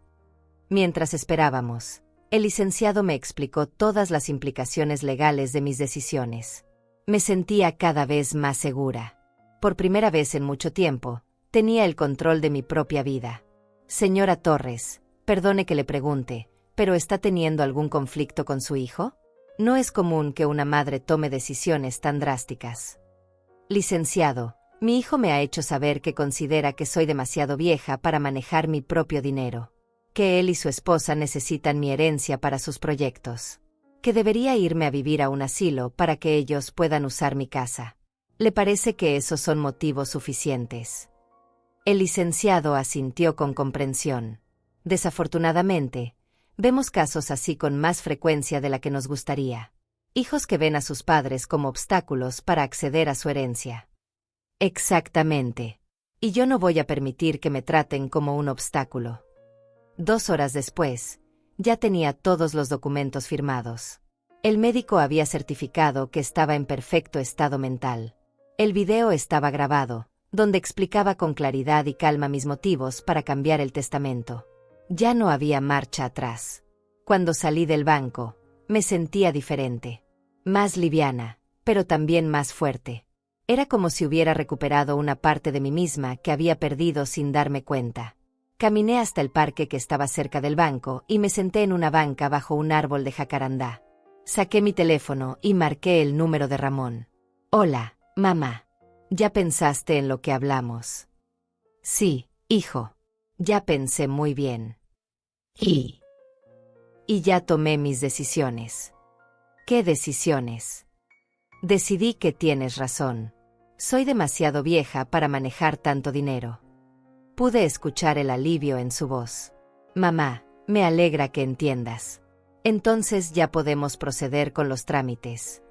Speaker 1: Mientras esperábamos, el licenciado me explicó todas las implicaciones legales de mis decisiones. Me sentía cada vez más segura. Por primera vez en mucho tiempo, tenía el control de mi propia vida. Señora Torres, perdone que le pregunte, ¿pero está teniendo algún conflicto con su hijo? No es común que una madre tome decisiones tan drásticas. Licenciado, mi hijo me ha hecho saber que considera que soy demasiado vieja para manejar mi propio dinero, que él y su esposa necesitan mi herencia para sus proyectos, que debería irme a vivir a un asilo para que ellos puedan usar mi casa. ¿Le parece que esos son motivos suficientes? El licenciado asintió con comprensión. Desafortunadamente, vemos casos así con más frecuencia de la que nos gustaría. Hijos que ven a sus padres como obstáculos para acceder a su herencia. Exactamente. Y yo no voy a permitir que me traten como un obstáculo. 2 horas después, ya tenía todos los documentos firmados. El médico había certificado que estaba en perfecto estado mental. El video estaba grabado, donde explicaba con claridad y calma mis motivos para cambiar el testamento. Ya no había marcha atrás. Cuando salí del banco, me sentía diferente. Más liviana, pero también más fuerte. Era como si hubiera recuperado una parte de mí misma que había perdido sin darme cuenta. Caminé hasta el parque que estaba cerca del banco y me senté en una banca bajo un árbol de jacarandá. Saqué mi teléfono y marqué el número de Ramón. Hola, mamá. ¿Ya pensaste en lo que hablamos? Sí, hijo. Ya pensé muy bien. Y ya tomé mis decisiones. ¿Qué decisiones? Decidí que tienes razón. Soy demasiado vieja para manejar tanto dinero. Pude escuchar el alivio en su voz. Mamá, me alegra que entiendas. Entonces ya podemos proceder con los trámites.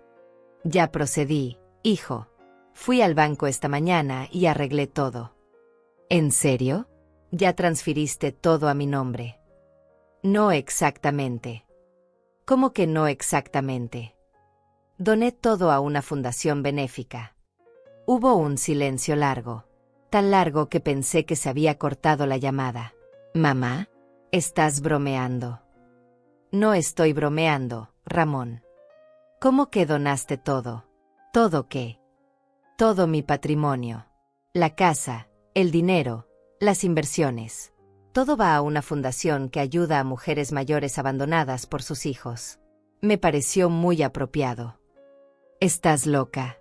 Speaker 1: Ya procedí, hijo. Fui al banco esta mañana y arreglé todo. ¿En serio? Ya transfiriste todo a mi nombre. No exactamente. ¿Cómo que no exactamente? Doné todo a una fundación benéfica. Hubo un silencio largo. Tan largo que pensé que se había cortado la llamada. Mamá, ¿estás bromeando? No estoy bromeando, Ramón. ¿Cómo que donaste todo? ¿Todo qué? Todo mi patrimonio. La casa, el dinero, las inversiones. Todo va a una fundación que ayuda a mujeres mayores abandonadas por sus hijos. Me pareció muy apropiado. Estás loca.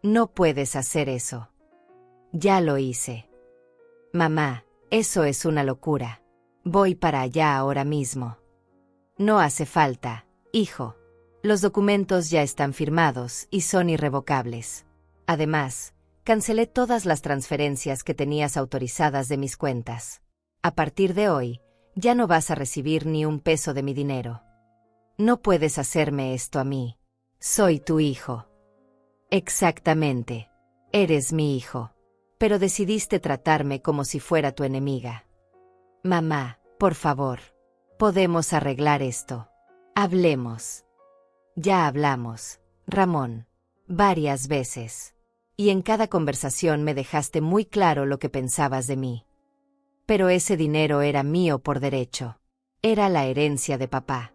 Speaker 1: No puedes hacer eso. Ya lo hice. Mamá, eso es una locura. Voy para allá ahora mismo. No hace falta, hijo. Los documentos ya están firmados y son irrevocables. Además, cancelé todas las transferencias que tenías autorizadas de mis cuentas. A partir de hoy, ya no vas a recibir ni un peso de mi dinero. No puedes hacerme esto a mí. Soy tu hijo. Exactamente. Eres mi hijo. Pero decidiste tratarme como si fuera tu enemiga. Mamá, por favor. Podemos arreglar esto. Hablemos. Ya hablamos, Ramón. Varias veces. Y en cada conversación me dejaste muy claro lo que pensabas de mí. Pero ese dinero era mío por derecho. Era la herencia de papá.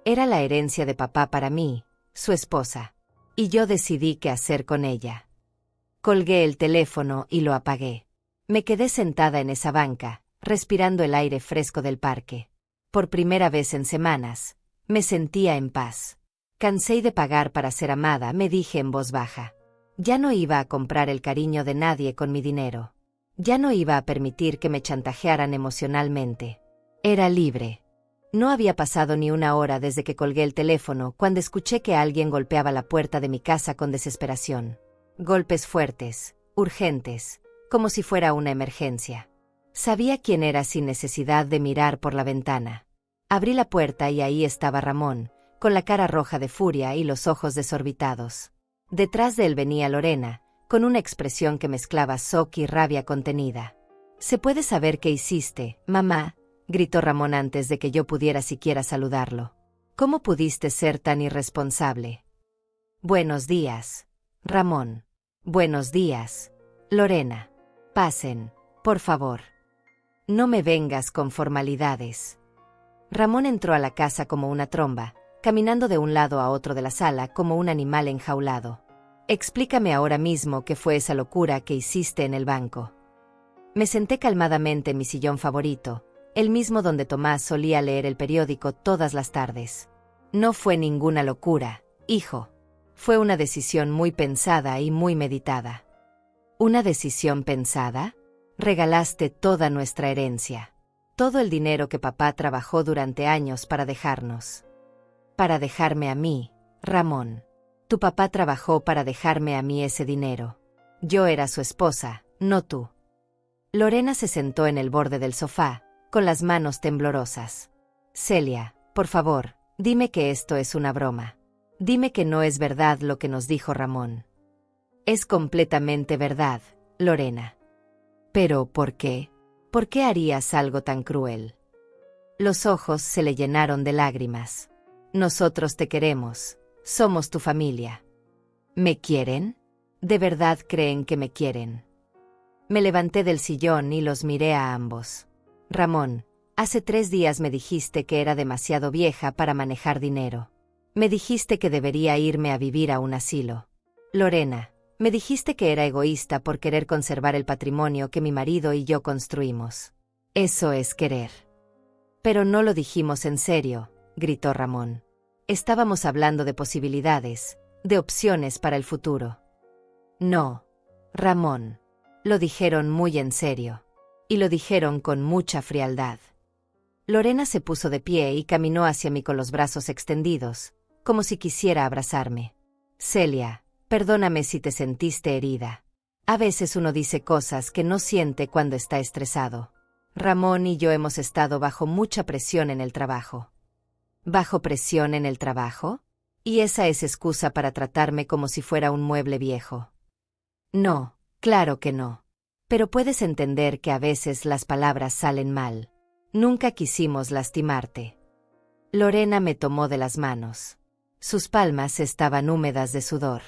Speaker 1: Era la herencia de papá para mí, su esposa. Y yo decidí qué hacer con ella. Colgué el teléfono y lo apagué. Me quedé sentada en esa banca, respirando el aire fresco del parque. Por primera vez en semanas, me sentía en paz. Cansé de pagar para ser amada, me dije en voz baja. Ya no iba a comprar el cariño de nadie con mi dinero. Ya no iba a permitir que me chantajearan emocionalmente. Era libre. No había pasado ni una hora desde que colgué el teléfono cuando escuché que alguien golpeaba la puerta de mi casa con desesperación. Golpes fuertes, urgentes, como si fuera una emergencia. Sabía quién era sin necesidad de mirar por la ventana. Abrí la puerta y ahí estaba Ramón, con la cara roja de furia y los ojos desorbitados. Detrás de él venía Lorena, con una expresión que mezclaba shock y rabia contenida. ¿Se puede saber qué hiciste, mamá?, gritó Ramón antes de que yo pudiera siquiera saludarlo. ¿Cómo pudiste ser tan irresponsable? Buenos días, Ramón. Buenos días, Lorena. Pasen, por favor. No me vengas con formalidades. Ramón entró a la casa como una tromba, caminando de un lado a otro de la sala como un animal enjaulado. Explícame ahora mismo qué fue esa locura que hiciste en el banco. Me senté calmadamente en mi sillón favorito, el mismo donde Tomás solía leer el periódico todas las tardes. No fue ninguna locura, hijo. Fue una decisión muy pensada y muy meditada. ¿Una decisión pensada? Regalaste toda nuestra herencia. Todo el dinero que papá trabajó durante años para dejarnos. Para dejarme a mí, Ramón. Tu papá trabajó para dejarme a mí ese dinero. Yo era su esposa, no tú. Lorena se sentó en el borde del sofá, con las manos temblorosas. Celia, por favor, dime que esto es una broma. Dime que no es verdad lo que nos dijo Ramón. Es completamente verdad, Lorena. ¿Pero por qué? ¿Por qué harías algo tan cruel? Los ojos se le llenaron de lágrimas. Nosotros te queremos. Somos tu familia. ¿Me quieren? ¿De verdad creen que me quieren? Me levanté del sillón y los miré a ambos. Ramón, hace 3 días me dijiste que era demasiado vieja para manejar dinero. Me dijiste que debería irme a vivir a un asilo. Lorena, me dijiste que era egoísta por querer conservar el patrimonio que mi marido y yo construimos. Eso es querer. Pero no lo dijimos en serio, gritó Ramón. Estábamos hablando de posibilidades, de opciones para el futuro. No, Ramón. Lo dijeron muy en serio. Y lo dijeron con mucha frialdad. Lorena se puso de pie y caminó hacia mí con los brazos extendidos, como si quisiera abrazarme. Celia, perdóname si te sentiste herida. A veces uno dice cosas que no siente cuando está estresado. Ramón y yo hemos estado bajo mucha presión en el trabajo. ¿Bajo presión en el trabajo? ¿Y esa es excusa para tratarme como si fuera un mueble viejo? No, claro que no. Pero puedes entender que a veces las palabras salen mal. Nunca quisimos lastimarte. Lorena me tomó de las manos. Sus palmas estaban húmedas de sudor.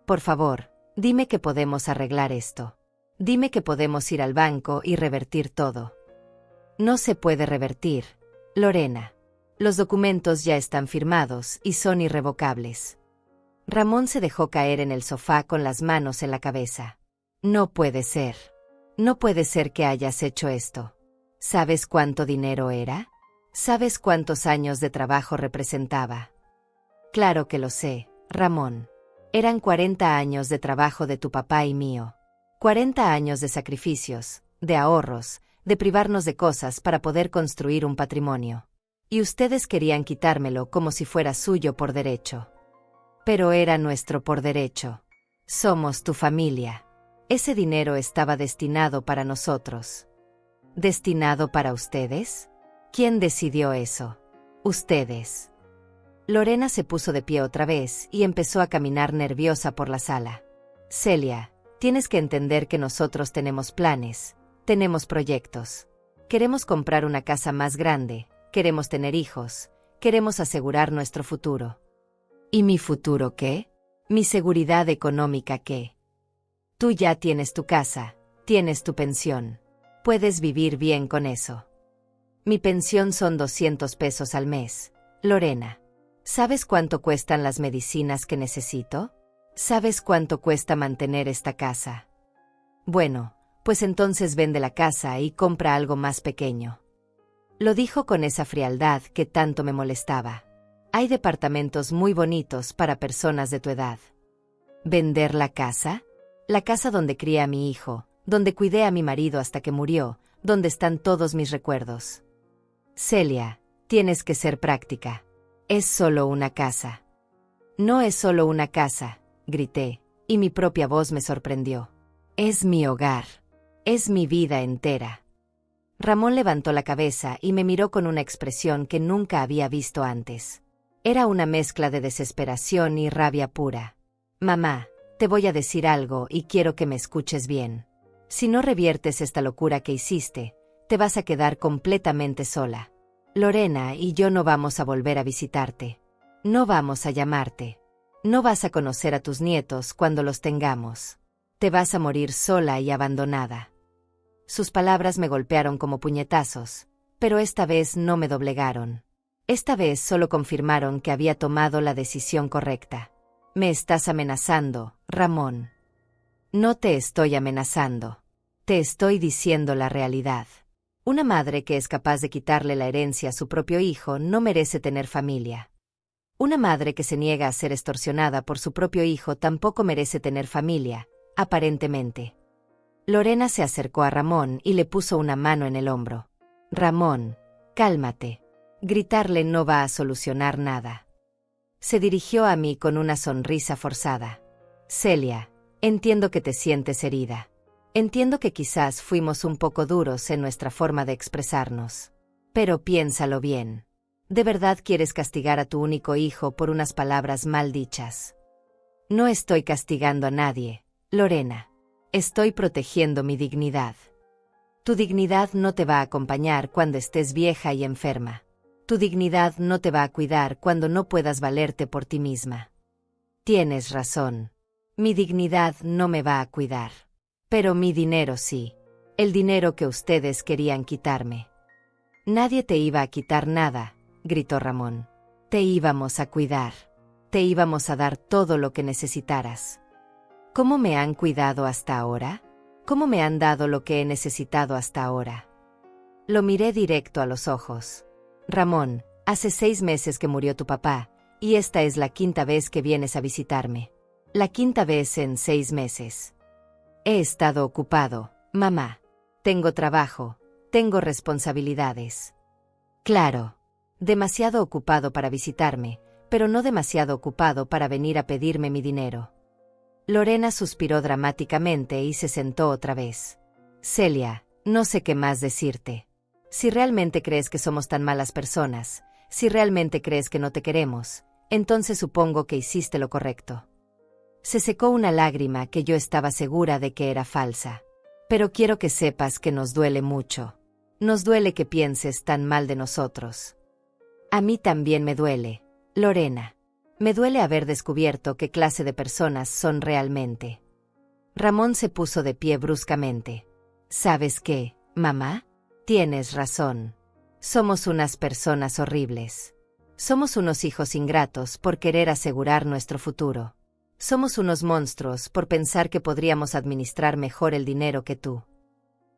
Speaker 1: Por favor, dime que podemos arreglar esto. Dime que podemos ir al banco y revertir todo. No se puede revertir, Lorena. Los documentos ya están firmados y son irrevocables. Ramón se dejó caer en el sofá con las manos en la cabeza. No puede ser. No puede ser que hayas hecho esto. ¿Sabes cuánto dinero era? ¿Sabes cuántos años de trabajo representaba? Claro que lo sé, Ramón. Eran 40 años de trabajo de tu papá y mío. 40 años de sacrificios, de ahorros, de privarnos de cosas para poder construir un patrimonio. Y ustedes querían quitármelo como si fuera suyo por derecho. Pero era nuestro por derecho. Somos tu familia. Ese dinero estaba destinado para nosotros. ¿Destinado para ustedes? ¿Quién decidió eso? Ustedes. Lorena se puso de pie otra vez y empezó a caminar nerviosa por la sala. Celia, tienes que entender que nosotros tenemos planes, tenemos proyectos. Queremos comprar una casa más grande, queremos tener hijos, queremos asegurar nuestro futuro. ¿Y mi futuro qué? ¿Mi seguridad económica qué? Tú ya tienes tu casa, tienes tu pensión. Puedes vivir bien con eso. Mi pensión son 200 pesos al mes, Lorena. ¿Sabes cuánto cuestan las medicinas que necesito? ¿Sabes cuánto cuesta mantener esta casa? Bueno, pues entonces vende la casa y compra algo más pequeño. Lo dijo con esa frialdad que tanto me molestaba. Hay departamentos muy bonitos para personas de tu edad. ¿Vender la casa? La casa donde crié a mi hijo, donde cuidé a mi marido hasta que murió, donde están todos mis recuerdos. Celia, tienes que ser práctica. Es solo una casa. No es solo una casa, grité, y mi propia voz me sorprendió. Es mi hogar. Es mi vida entera. Ramón levantó la cabeza y me miró con una expresión que nunca había visto antes. Era una mezcla de desesperación y rabia pura. Mamá, te voy a decir algo y quiero que me escuches bien. Si no reviertes esta locura que hiciste, te vas a quedar completamente sola. Lorena y yo no vamos a volver a visitarte. No vamos a llamarte. No vas a conocer a tus nietos cuando los tengamos. Te vas a morir sola y abandonada. Sus palabras me golpearon como puñetazos, pero esta vez no me doblegaron. Esta vez solo confirmaron que había tomado la decisión correcta. Me estás amenazando, Ramón. No te estoy amenazando. Te estoy diciendo la realidad. Una madre que es capaz de quitarle la herencia a su propio hijo no merece tener familia. Una madre que se niega a ser extorsionada por su propio hijo tampoco merece tener familia, aparentemente. Lorena se acercó a Ramón y le puso una mano en el hombro. Ramón, cálmate. Gritarle no va a solucionar nada. Se dirigió a mí con una sonrisa forzada. Celia, entiendo que te sientes herida. Entiendo que quizás fuimos un poco duros en nuestra forma de expresarnos. Pero piénsalo bien. ¿De verdad quieres castigar a tu único hijo por unas palabras mal dichas? No estoy castigando a nadie, Lorena. Estoy protegiendo mi dignidad. Tu dignidad no te va a acompañar cuando estés vieja y enferma. Tu dignidad no te va a cuidar cuando no puedas valerte por ti misma. Tienes razón. Mi dignidad no me va a cuidar. Pero mi dinero sí. El dinero que ustedes querían quitarme. Nadie te iba a quitar nada, gritó Ramón. Te íbamos a cuidar. Te íbamos a dar todo lo que necesitaras. ¿Cómo me han cuidado hasta ahora? ¿Cómo me han dado lo que he necesitado hasta ahora? Lo miré directo a los ojos. Ramón, hace 6 meses que murió tu papá, y esta es la 5ª vez que vienes a visitarme. La 5ª vez en 6 meses. He estado ocupado, mamá. Tengo trabajo, tengo responsabilidades. Claro, demasiado ocupado para visitarme, pero no demasiado ocupado para venir a pedirme mi dinero. Lorena suspiró dramáticamente y se sentó otra vez. Celia, no sé qué más decirte. Si realmente crees que somos tan malas personas, si realmente crees que no te queremos, entonces supongo que hiciste lo correcto. Se secó una lágrima que yo estaba segura de que era falsa. Pero quiero que sepas que nos duele mucho. Nos duele que pienses tan mal de nosotros. A mí también me duele, Lorena. Me duele haber descubierto qué clase de personas son realmente. Ramón se puso de pie bruscamente. ¿Sabes qué, mamá? Tienes razón. Somos unas personas horribles. Somos unos hijos ingratos por querer asegurar nuestro futuro. Somos unos monstruos por pensar que podríamos administrar mejor el dinero que tú.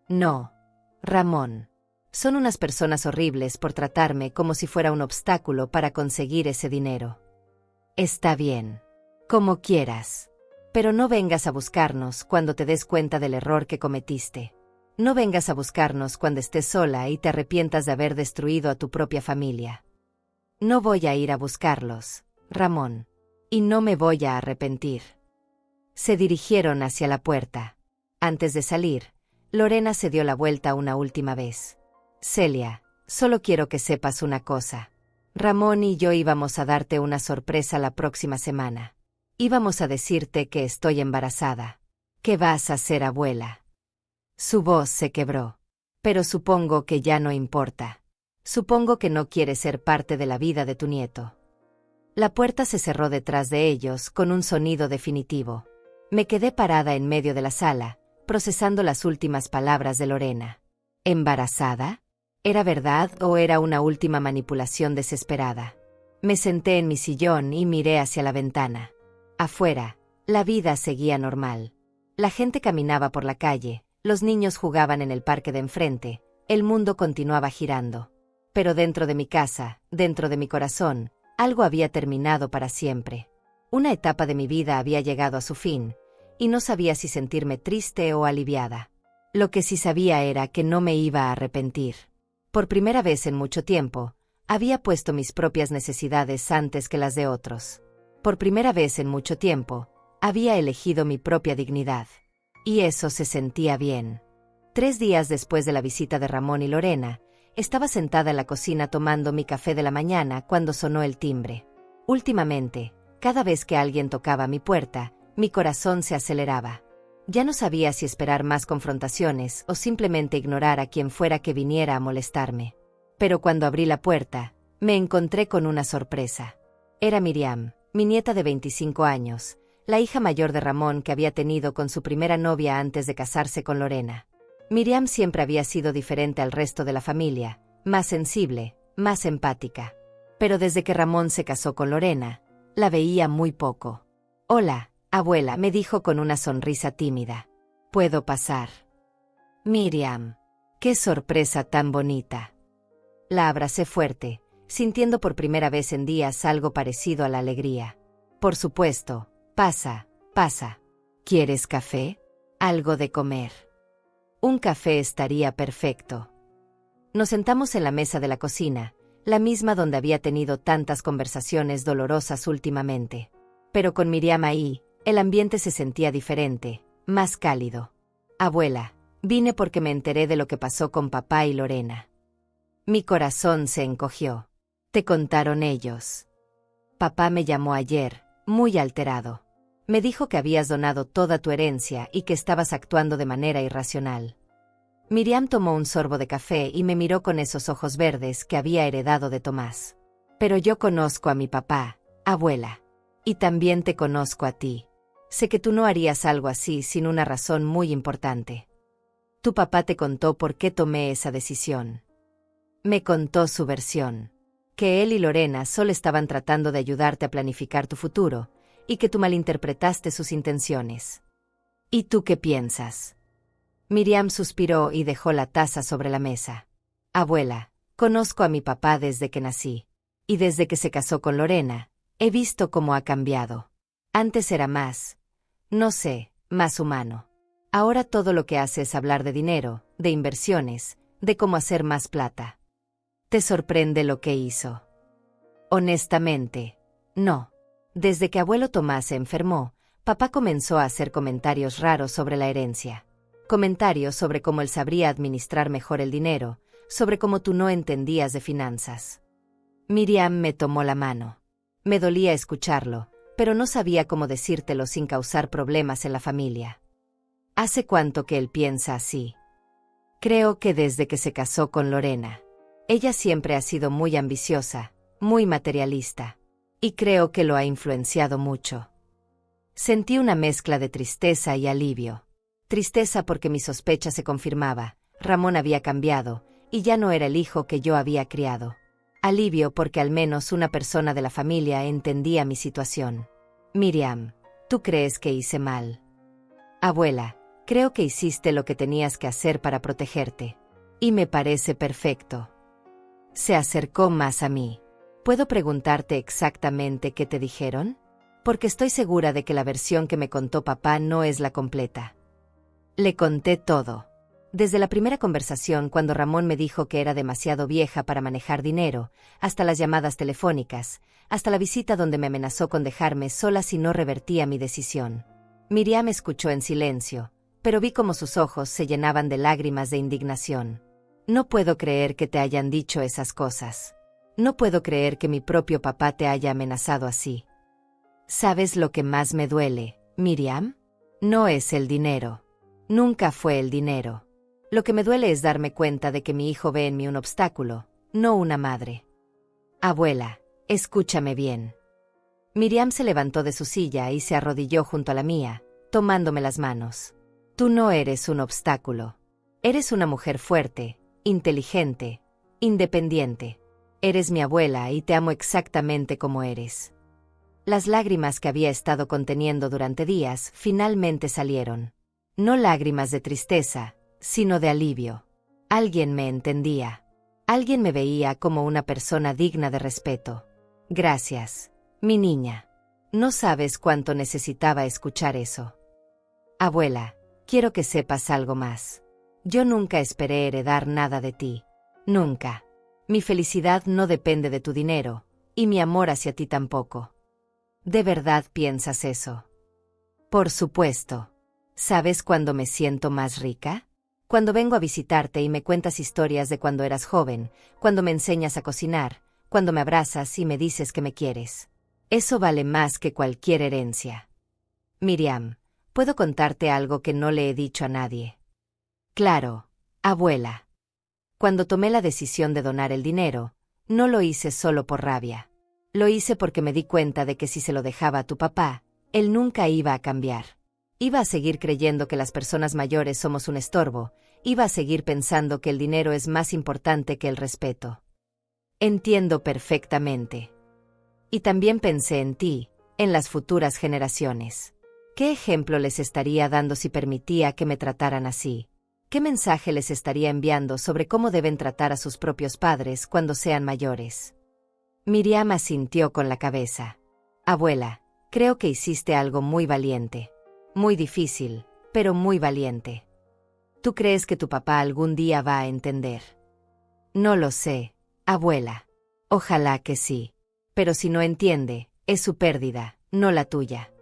Speaker 1: No, Ramón. Son unas personas horribles por tratarme como si fuera un obstáculo para conseguir ese dinero. Está bien. Como quieras. Pero no vengas a buscarnos cuando te des cuenta del error que cometiste. No vengas a buscarnos cuando estés sola y te arrepientas de haber destruido a tu propia familia. No voy a ir a buscarlos, Ramón. Y no me voy a arrepentir. Se dirigieron hacia la puerta. Antes de salir, Lorena se dio la vuelta una última vez. Celia, solo quiero que sepas una cosa. Ramón y yo íbamos a darte una sorpresa la próxima semana. Íbamos a decirte que estoy embarazada. Que vas a ser abuela. Su voz se quebró. Pero supongo que ya no importa. Supongo que no quieres ser parte de la vida de tu nieto. La puerta se cerró detrás de ellos con un sonido definitivo. Me quedé parada en medio de la sala, procesando las últimas palabras de Lorena. ¿Embarazada? ¿Era verdad o era una última manipulación desesperada? Me senté en mi sillón y miré hacia la ventana. Afuera, la vida seguía normal. La gente caminaba por la calle, los niños jugaban en el parque de enfrente, el mundo continuaba girando. Pero dentro de mi casa, dentro de mi corazón, algo había terminado para siempre. Una etapa de mi vida había llegado a su fin, y no sabía si sentirme triste o aliviada. Lo que sí sabía era que no me iba a arrepentir. Por primera vez en mucho tiempo, había puesto mis propias necesidades antes que las de otros. Por primera vez en mucho tiempo, había elegido mi propia dignidad. Y eso se sentía bien. 3 días después de la visita de Ramón y Lorena, estaba sentada en la cocina tomando mi café de la mañana cuando sonó el timbre. Últimamente, cada vez que alguien tocaba mi puerta, mi corazón se aceleraba. Ya no sabía si esperar más confrontaciones o simplemente ignorar a quien fuera que viniera a molestarme. Pero cuando abrí la puerta, me encontré con una sorpresa. Era Miriam, mi nieta de 25 años, la hija mayor de Ramón que había tenido con su primera novia antes de casarse con Lorena. Miriam siempre había sido diferente al resto de la familia, más sensible, más empática. Pero desde que Ramón se casó con Lorena, la veía muy poco. «Hola, abuela», me dijo con una sonrisa tímida. «¿Puedo pasar?» «Miriam, qué sorpresa tan bonita». La abracé fuerte, sintiendo por primera vez en días algo parecido a la alegría. «Por supuesto, pasa, pasa. ¿Quieres café? ¿Algo de comer?» «Un café estaría perfecto». Nos sentamos en la mesa de la cocina, la misma donde había tenido tantas conversaciones dolorosas últimamente. Pero con Miriam ahí, el ambiente se sentía diferente, más cálido. «Abuela, vine porque me enteré de lo que pasó con papá y Lorena». Mi corazón se encogió. «¿Te contaron ellos?» «Papá me llamó ayer, muy alterado. Me dijo que habías donado toda tu herencia y que estabas actuando de manera irracional». Miriam tomó un sorbo de café y me miró con esos ojos verdes que había heredado de Tomás. «Pero yo conozco a mi papá, abuela. Y también te conozco a ti. Sé que tú no harías algo así sin una razón muy importante. Tu papá te contó por qué tomé esa decisión». Me contó su versión. Que él y Lorena solo estaban tratando de ayudarte a planificar tu futuro, y que tú malinterpretaste sus intenciones. ¿Y tú qué piensas? Miriam suspiró y dejó la taza sobre la mesa. «Abuela, conozco a mi papá desde que nací. Y desde que se casó con Lorena, he visto cómo ha cambiado. Antes era más, no sé, más humano. Ahora todo lo que hace es hablar de dinero, de inversiones, de cómo hacer más plata». ¿Te sorprende lo que hizo? Honestamente, no. Desde que abuelo Tomás se enfermó, papá comenzó a hacer comentarios raros sobre la herencia. Comentarios sobre cómo él sabría administrar mejor el dinero, sobre cómo tú no entendías de finanzas. Miriam me tomó la mano. Me dolía escucharlo, pero no sabía cómo decírtelo sin causar problemas en la familia. ¿Hace cuánto que él piensa así? Creo que desde que se casó con Lorena. Ella siempre ha sido muy ambiciosa, muy materialista, y creo que lo ha influenciado mucho. Sentí una mezcla de tristeza y alivio. Tristeza porque mi sospecha se confirmaba, Ramón había cambiado, y ya no era el hijo que yo había criado. Alivio porque al menos una persona de la familia entendía mi situación. «Miriam, ¿tú crees que hice mal?» «Abuela, creo que hiciste lo que tenías que hacer para protegerte. Y me parece perfecto». Se acercó más a mí. ¿Puedo preguntarte exactamente qué te dijeron? Porque estoy segura de que la versión que me contó papá no es la completa. Le conté todo. Desde la primera conversación cuando Ramón me dijo que era demasiado vieja para manejar dinero, hasta las llamadas telefónicas, hasta la visita donde me amenazó con dejarme sola si no revertía mi decisión. Miriam escuchó en silencio, pero vi cómo sus ojos se llenaban de lágrimas de indignación. «No puedo creer que te hayan dicho esas cosas. No puedo creer que mi propio papá te haya amenazado así. ¿Sabes lo que más me duele, Miriam? No es el dinero. Nunca fue el dinero. Lo que me duele es darme cuenta de que mi hijo ve en mí un obstáculo, no una madre. Abuela, escúchame bien». Miriam se levantó de su silla y se arrodilló junto a la mía, tomándome las manos. «Tú no eres un obstáculo. Eres una mujer fuerte, inteligente, independiente. Eres mi abuela y te amo exactamente como eres». Las lágrimas que había estado conteniendo durante días finalmente salieron. No lágrimas de tristeza, sino de alivio. Alguien me entendía. Alguien me veía como una persona digna de respeto. «Gracias, mi niña. No sabes cuánto necesitaba escuchar eso». «Abuela, quiero que sepas algo más. Yo nunca esperé heredar nada de ti. Nunca. Mi felicidad no depende de tu dinero, y mi amor hacia ti tampoco». ¿De verdad piensas eso? Por supuesto. ¿Sabes cuándo me siento más rica? Cuando vengo a visitarte y me cuentas historias de cuando eras joven, cuando me enseñas a cocinar, cuando me abrazas y me dices que me quieres. Eso vale más que cualquier herencia. Miriam, ¿puedo contarte algo que no le he dicho a nadie? Claro, abuela. Cuando tomé la decisión de donar el dinero, no lo hice solo por rabia. Lo hice porque me di cuenta de que si se lo dejaba a tu papá, él nunca iba a cambiar. Iba a seguir creyendo que las personas mayores somos un estorbo, iba a seguir pensando que el dinero es más importante que el respeto. Entiendo perfectamente. Y también pensé en ti, en las futuras generaciones. ¿Qué ejemplo les estaría dando si permitía que me trataran así? ¿Qué mensaje les estaría enviando sobre cómo deben tratar a sus propios padres cuando sean mayores? Miriam asintió con la cabeza. Abuela, creo que hiciste algo muy valiente. Muy difícil, pero muy valiente. ¿Tú crees que tu papá algún día va a entender? No lo sé, abuela. Ojalá que sí. Pero si no entiende, es su pérdida, no la tuya.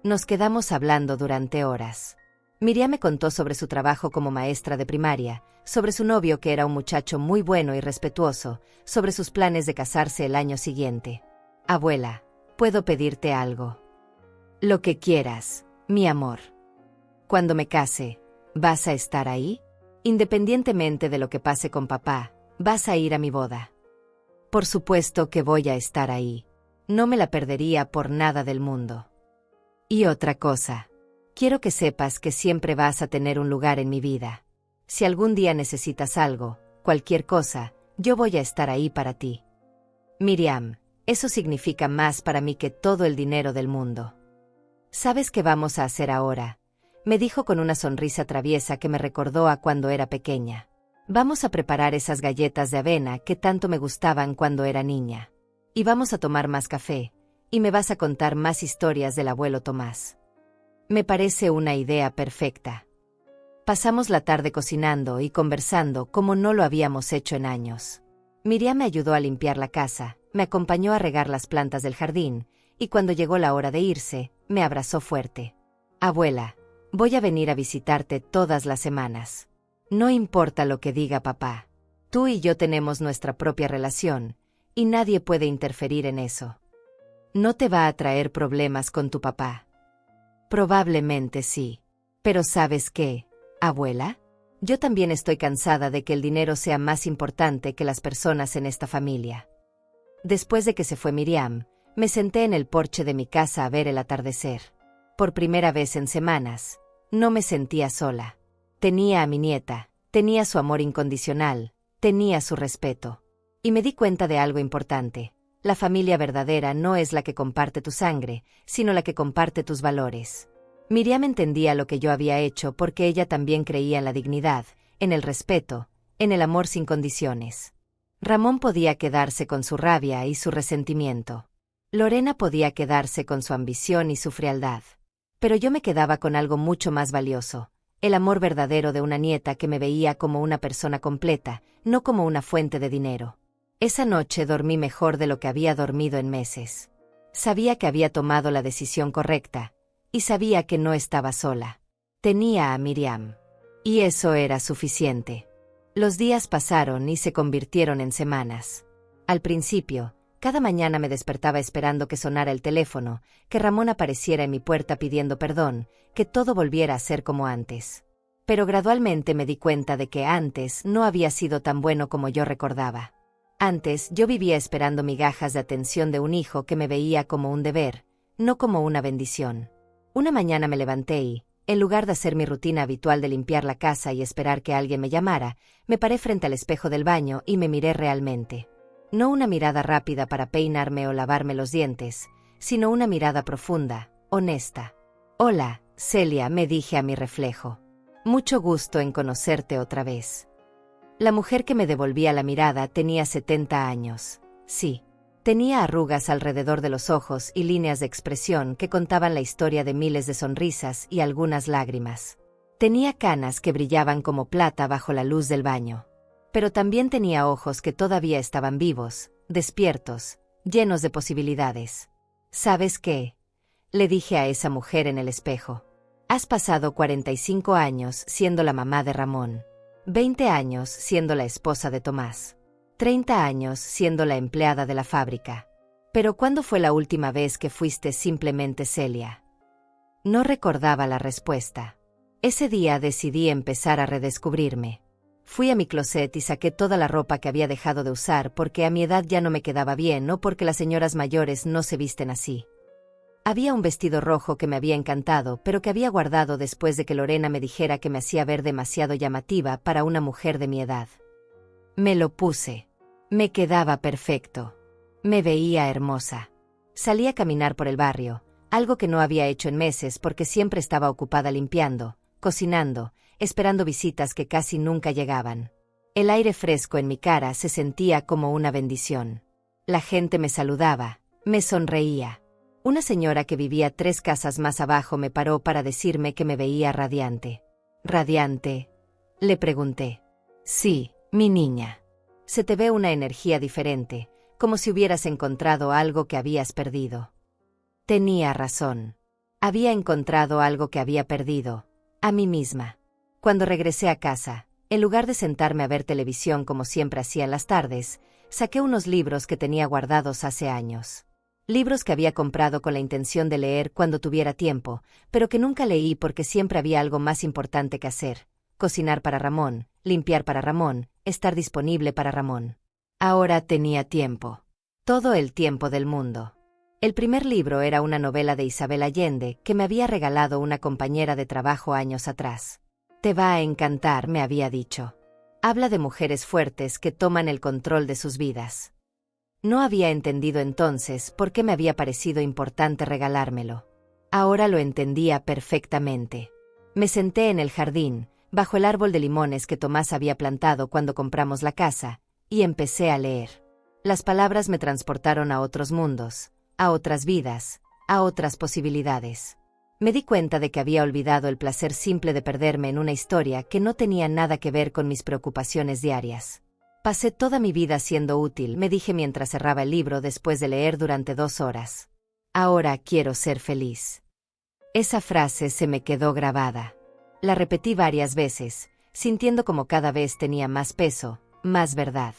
Speaker 1: Nos quedamos hablando durante horas. Miriam me contó sobre su trabajo como maestra de primaria, sobre su novio que era un muchacho muy bueno y respetuoso, sobre sus planes de casarse el año siguiente. Abuela, ¿puedo pedirte algo? Lo que quieras, mi amor. Cuando me case, ¿vas a estar ahí? Independientemente de lo que pase con papá, ¿vas a ir a mi boda? Por supuesto que voy a estar ahí. No me la perdería por nada del mundo. Y otra cosa. Quiero que sepas que siempre vas a tener un lugar en mi vida. Si algún día necesitas algo, cualquier cosa, yo voy a estar ahí para ti. Miriam, eso significa más para mí que todo el dinero del mundo. ¿Sabes qué vamos a hacer ahora? Me dijo con una sonrisa traviesa que me recordó a cuando era pequeña. Vamos a preparar esas galletas de avena que tanto me gustaban cuando era niña. Y vamos a tomar más café, y me vas a contar más historias del abuelo Tomás. Me parece una idea perfecta. Pasamos la tarde cocinando y conversando como no lo habíamos hecho en años. Miriam me ayudó a limpiar la casa, me acompañó a regar las plantas del jardín, y cuando llegó la hora de irse, me abrazó fuerte. Abuela, voy a venir a visitarte todas las semanas. No importa lo que diga papá. Tú y yo tenemos nuestra propia relación, y nadie puede interferir en eso. No te va a traer problemas con tu papá. Probablemente sí. Pero ¿sabes qué, abuela? Yo también estoy cansada de que el dinero sea más importante que las personas en esta familia. Después de que se fue Miriam, me senté en el porche de mi casa a ver el atardecer. Por primera vez en semanas, no me sentía sola. Tenía a mi nieta, tenía su amor incondicional, tenía su respeto. Y me di cuenta de algo importante. La familia verdadera no es la que comparte tu sangre, sino la que comparte tus valores. Miriam entendía lo que yo había hecho porque ella también creía en la dignidad, en el respeto, en el amor sin condiciones. Ramón podía quedarse con su rabia y su resentimiento. Lorena podía quedarse con su ambición y su frialdad. Pero yo me quedaba con algo mucho más valioso, el amor verdadero de una nieta que me veía como una persona completa, no como una fuente de dinero. Esa noche dormí mejor de lo que había dormido en meses. Sabía que había tomado la decisión correcta, y sabía que no estaba sola. Tenía a Miriam. Y eso era suficiente. Los días pasaron y se convirtieron en semanas. Al principio, cada mañana me despertaba esperando que sonara el teléfono, que Ramón apareciera en mi puerta pidiendo perdón, que todo volviera a ser como antes. Pero gradualmente me di cuenta de que antes no había sido tan bueno como yo recordaba. Antes yo vivía esperando migajas de atención de un hijo que me veía como un deber, no como una bendición. Una mañana me levanté y, en lugar de hacer mi rutina habitual de limpiar la casa y esperar que alguien me llamara, me paré frente al espejo del baño y me miré realmente. No una mirada rápida para peinarme o lavarme los dientes, sino una mirada profunda, honesta. Hola, Celia, me dije a mi reflejo. Mucho gusto en conocerte otra vez. La mujer que me devolvía la mirada tenía 70 años. Sí. Tenía arrugas alrededor de los ojos y líneas de expresión que contaban la historia de miles de sonrisas y algunas lágrimas. Tenía canas que brillaban como plata bajo la luz del baño. Pero también tenía ojos que todavía estaban vivos, despiertos, llenos de posibilidades. ¿Sabes qué? Le dije a esa mujer en el espejo. Has pasado 45 años siendo la mamá de Ramón, 20 años siendo la esposa de Tomás, 30 años siendo la empleada de la fábrica. Pero ¿cuándo fue la última vez que fuiste simplemente Celia? No recordaba la respuesta. Ese día decidí empezar a redescubrirme. Fui a mi closet y saqué toda la ropa que había dejado de usar porque a mi edad ya no me quedaba bien o porque las señoras mayores no se visten así. Había un vestido rojo que me había encantado, pero que había guardado después de que Lorena me dijera que me hacía ver demasiado llamativa para una mujer de mi edad. Me lo puse. Me quedaba perfecto. Me veía hermosa. Salí a caminar por el barrio, algo que no había hecho en meses porque siempre estaba ocupada limpiando, cocinando, esperando visitas que casi nunca llegaban. El aire fresco en mi cara se sentía como una bendición. La gente me saludaba, me sonreía. Una señora que vivía 3 casas más abajo me paró para decirme que me veía radiante. ¿Radiante? Le pregunté. Sí, mi niña. Se te ve una energía diferente, como si hubieras encontrado algo que habías perdido. Tenía razón. Había encontrado algo que había perdido, a mí misma. Cuando regresé a casa, en lugar de sentarme a ver televisión como siempre hacía en las tardes, saqué unos libros que tenía guardados hace años. Libros que había comprado con la intención de leer cuando tuviera tiempo, pero que nunca leí porque siempre había algo más importante que hacer: cocinar para Ramón, limpiar para Ramón, estar disponible para Ramón. Ahora tenía tiempo. Todo el tiempo del mundo. El primer libro era una novela de Isabel Allende que me había regalado una compañera de trabajo años atrás. Te va a encantar, me había dicho. Habla de mujeres fuertes que toman el control de sus vidas. No había entendido entonces por qué me había parecido importante regalármelo. Ahora lo entendía perfectamente. Me senté en el jardín, bajo el árbol de limones que Tomás había plantado cuando compramos la casa, y empecé a leer. Las palabras me transportaron a otros mundos, a otras vidas, a otras posibilidades. Me di cuenta de que había olvidado el placer simple de perderme en una historia que no tenía nada que ver con mis preocupaciones diarias. Pasé toda mi vida siendo útil, me dije mientras cerraba el libro después de leer durante 2 horas. Ahora quiero ser feliz. Esa frase se me quedó grabada. La repetí varias veces, sintiendo como cada vez tenía más peso, más verdad.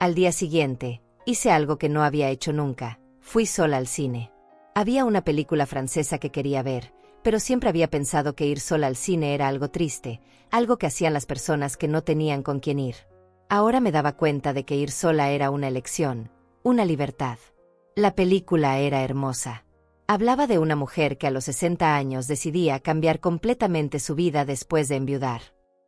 Speaker 1: Al día siguiente, hice algo que no había hecho nunca. Fui sola al cine. Había una película francesa que quería ver, pero siempre había pensado que ir sola al cine era algo triste, algo que hacían las personas que no tenían con quién ir. Ahora me daba cuenta de que ir sola era una elección, una libertad. La película era hermosa. Hablaba de una mujer que a los 60 años decidía cambiar completamente su vida después de enviudar.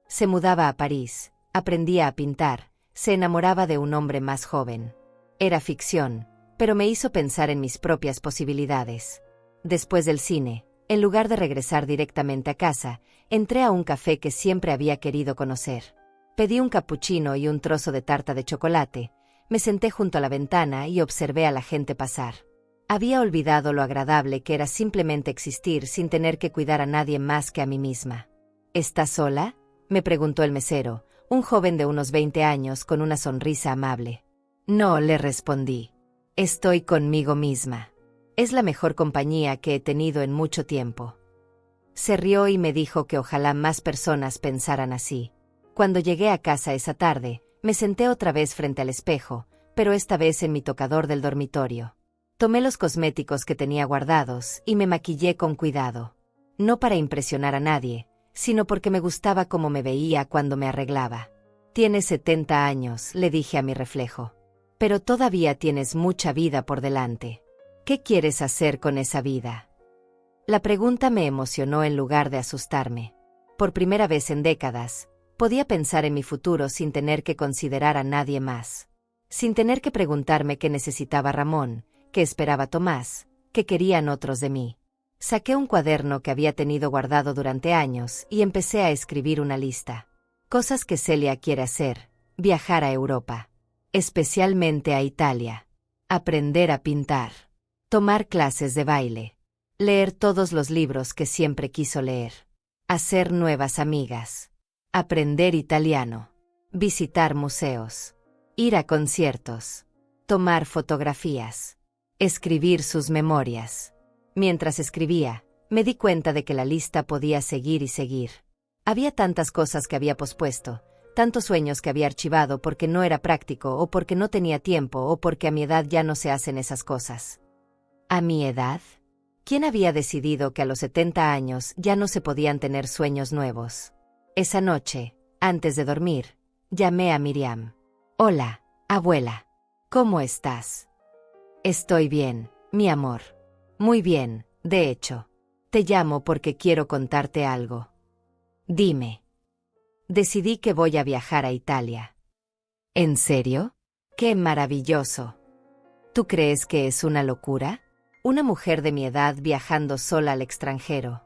Speaker 1: Se mudaba a París, aprendía a pintar, se enamoraba de un hombre más joven. Era ficción, pero me hizo pensar en mis propias posibilidades. Después del cine, en lugar de regresar directamente a casa, entré a un café que siempre había querido conocer. Pedí un cappuccino y un trozo de tarta de chocolate, me senté junto a la ventana y observé a la gente pasar. Había olvidado lo agradable que era simplemente existir sin tener que cuidar a nadie más que a mí misma. ¿Estás sola?, me preguntó el mesero, un joven de unos 20 años con una sonrisa amable. No, le respondí. Estoy conmigo misma. Es la mejor compañía que he tenido en mucho tiempo. Se rió y me dijo que ojalá más personas pensaran así. Cuando llegué a casa esa tarde, me senté otra vez frente al espejo, pero esta vez en mi tocador del dormitorio. Tomé los cosméticos que tenía guardados y me maquillé con cuidado. No para impresionar a nadie, sino porque me gustaba cómo me veía cuando me arreglaba. Tienes 70 años, le dije a mi reflejo. Pero todavía tienes mucha vida por delante. ¿Qué quieres hacer con esa vida? La pregunta me emocionó en lugar de asustarme. Por primera vez en décadas, podía pensar en mi futuro sin tener que considerar a nadie más. Sin tener que preguntarme qué necesitaba Ramón, qué esperaba Tomás, qué querían otros de mí. Saqué un cuaderno que había tenido guardado durante años y empecé a escribir una lista. Cosas que Celia quiere hacer: viajar a Europa, especialmente a Italia, aprender a pintar, tomar clases de baile, leer todos los libros que siempre quiso leer, hacer nuevas amigas, aprender italiano, visitar museos, ir a conciertos, tomar fotografías, escribir sus memorias. Mientras escribía, Me di cuenta de que la lista podía seguir y seguir. Había tantas cosas que había pospuesto, tantos sueños que había archivado porque no era práctico o porque no tenía tiempo o porque a mi edad ya no se hacen esas cosas. ¿A mi edad? ¿Quién había decidido que a los 70 años ya no se podían tener sueños nuevos? Esa noche, antes de dormir, llamé a Miriam. Hola, abuela. ¿Cómo estás? Estoy bien, mi amor. Muy bien, de hecho. Te llamo porque quiero contarte algo. Dime. Decidí que voy a viajar a Italia. ¿En serio? ¡Qué maravilloso! ¿Tú crees que es una locura? Una mujer de mi edad viajando sola al extranjero.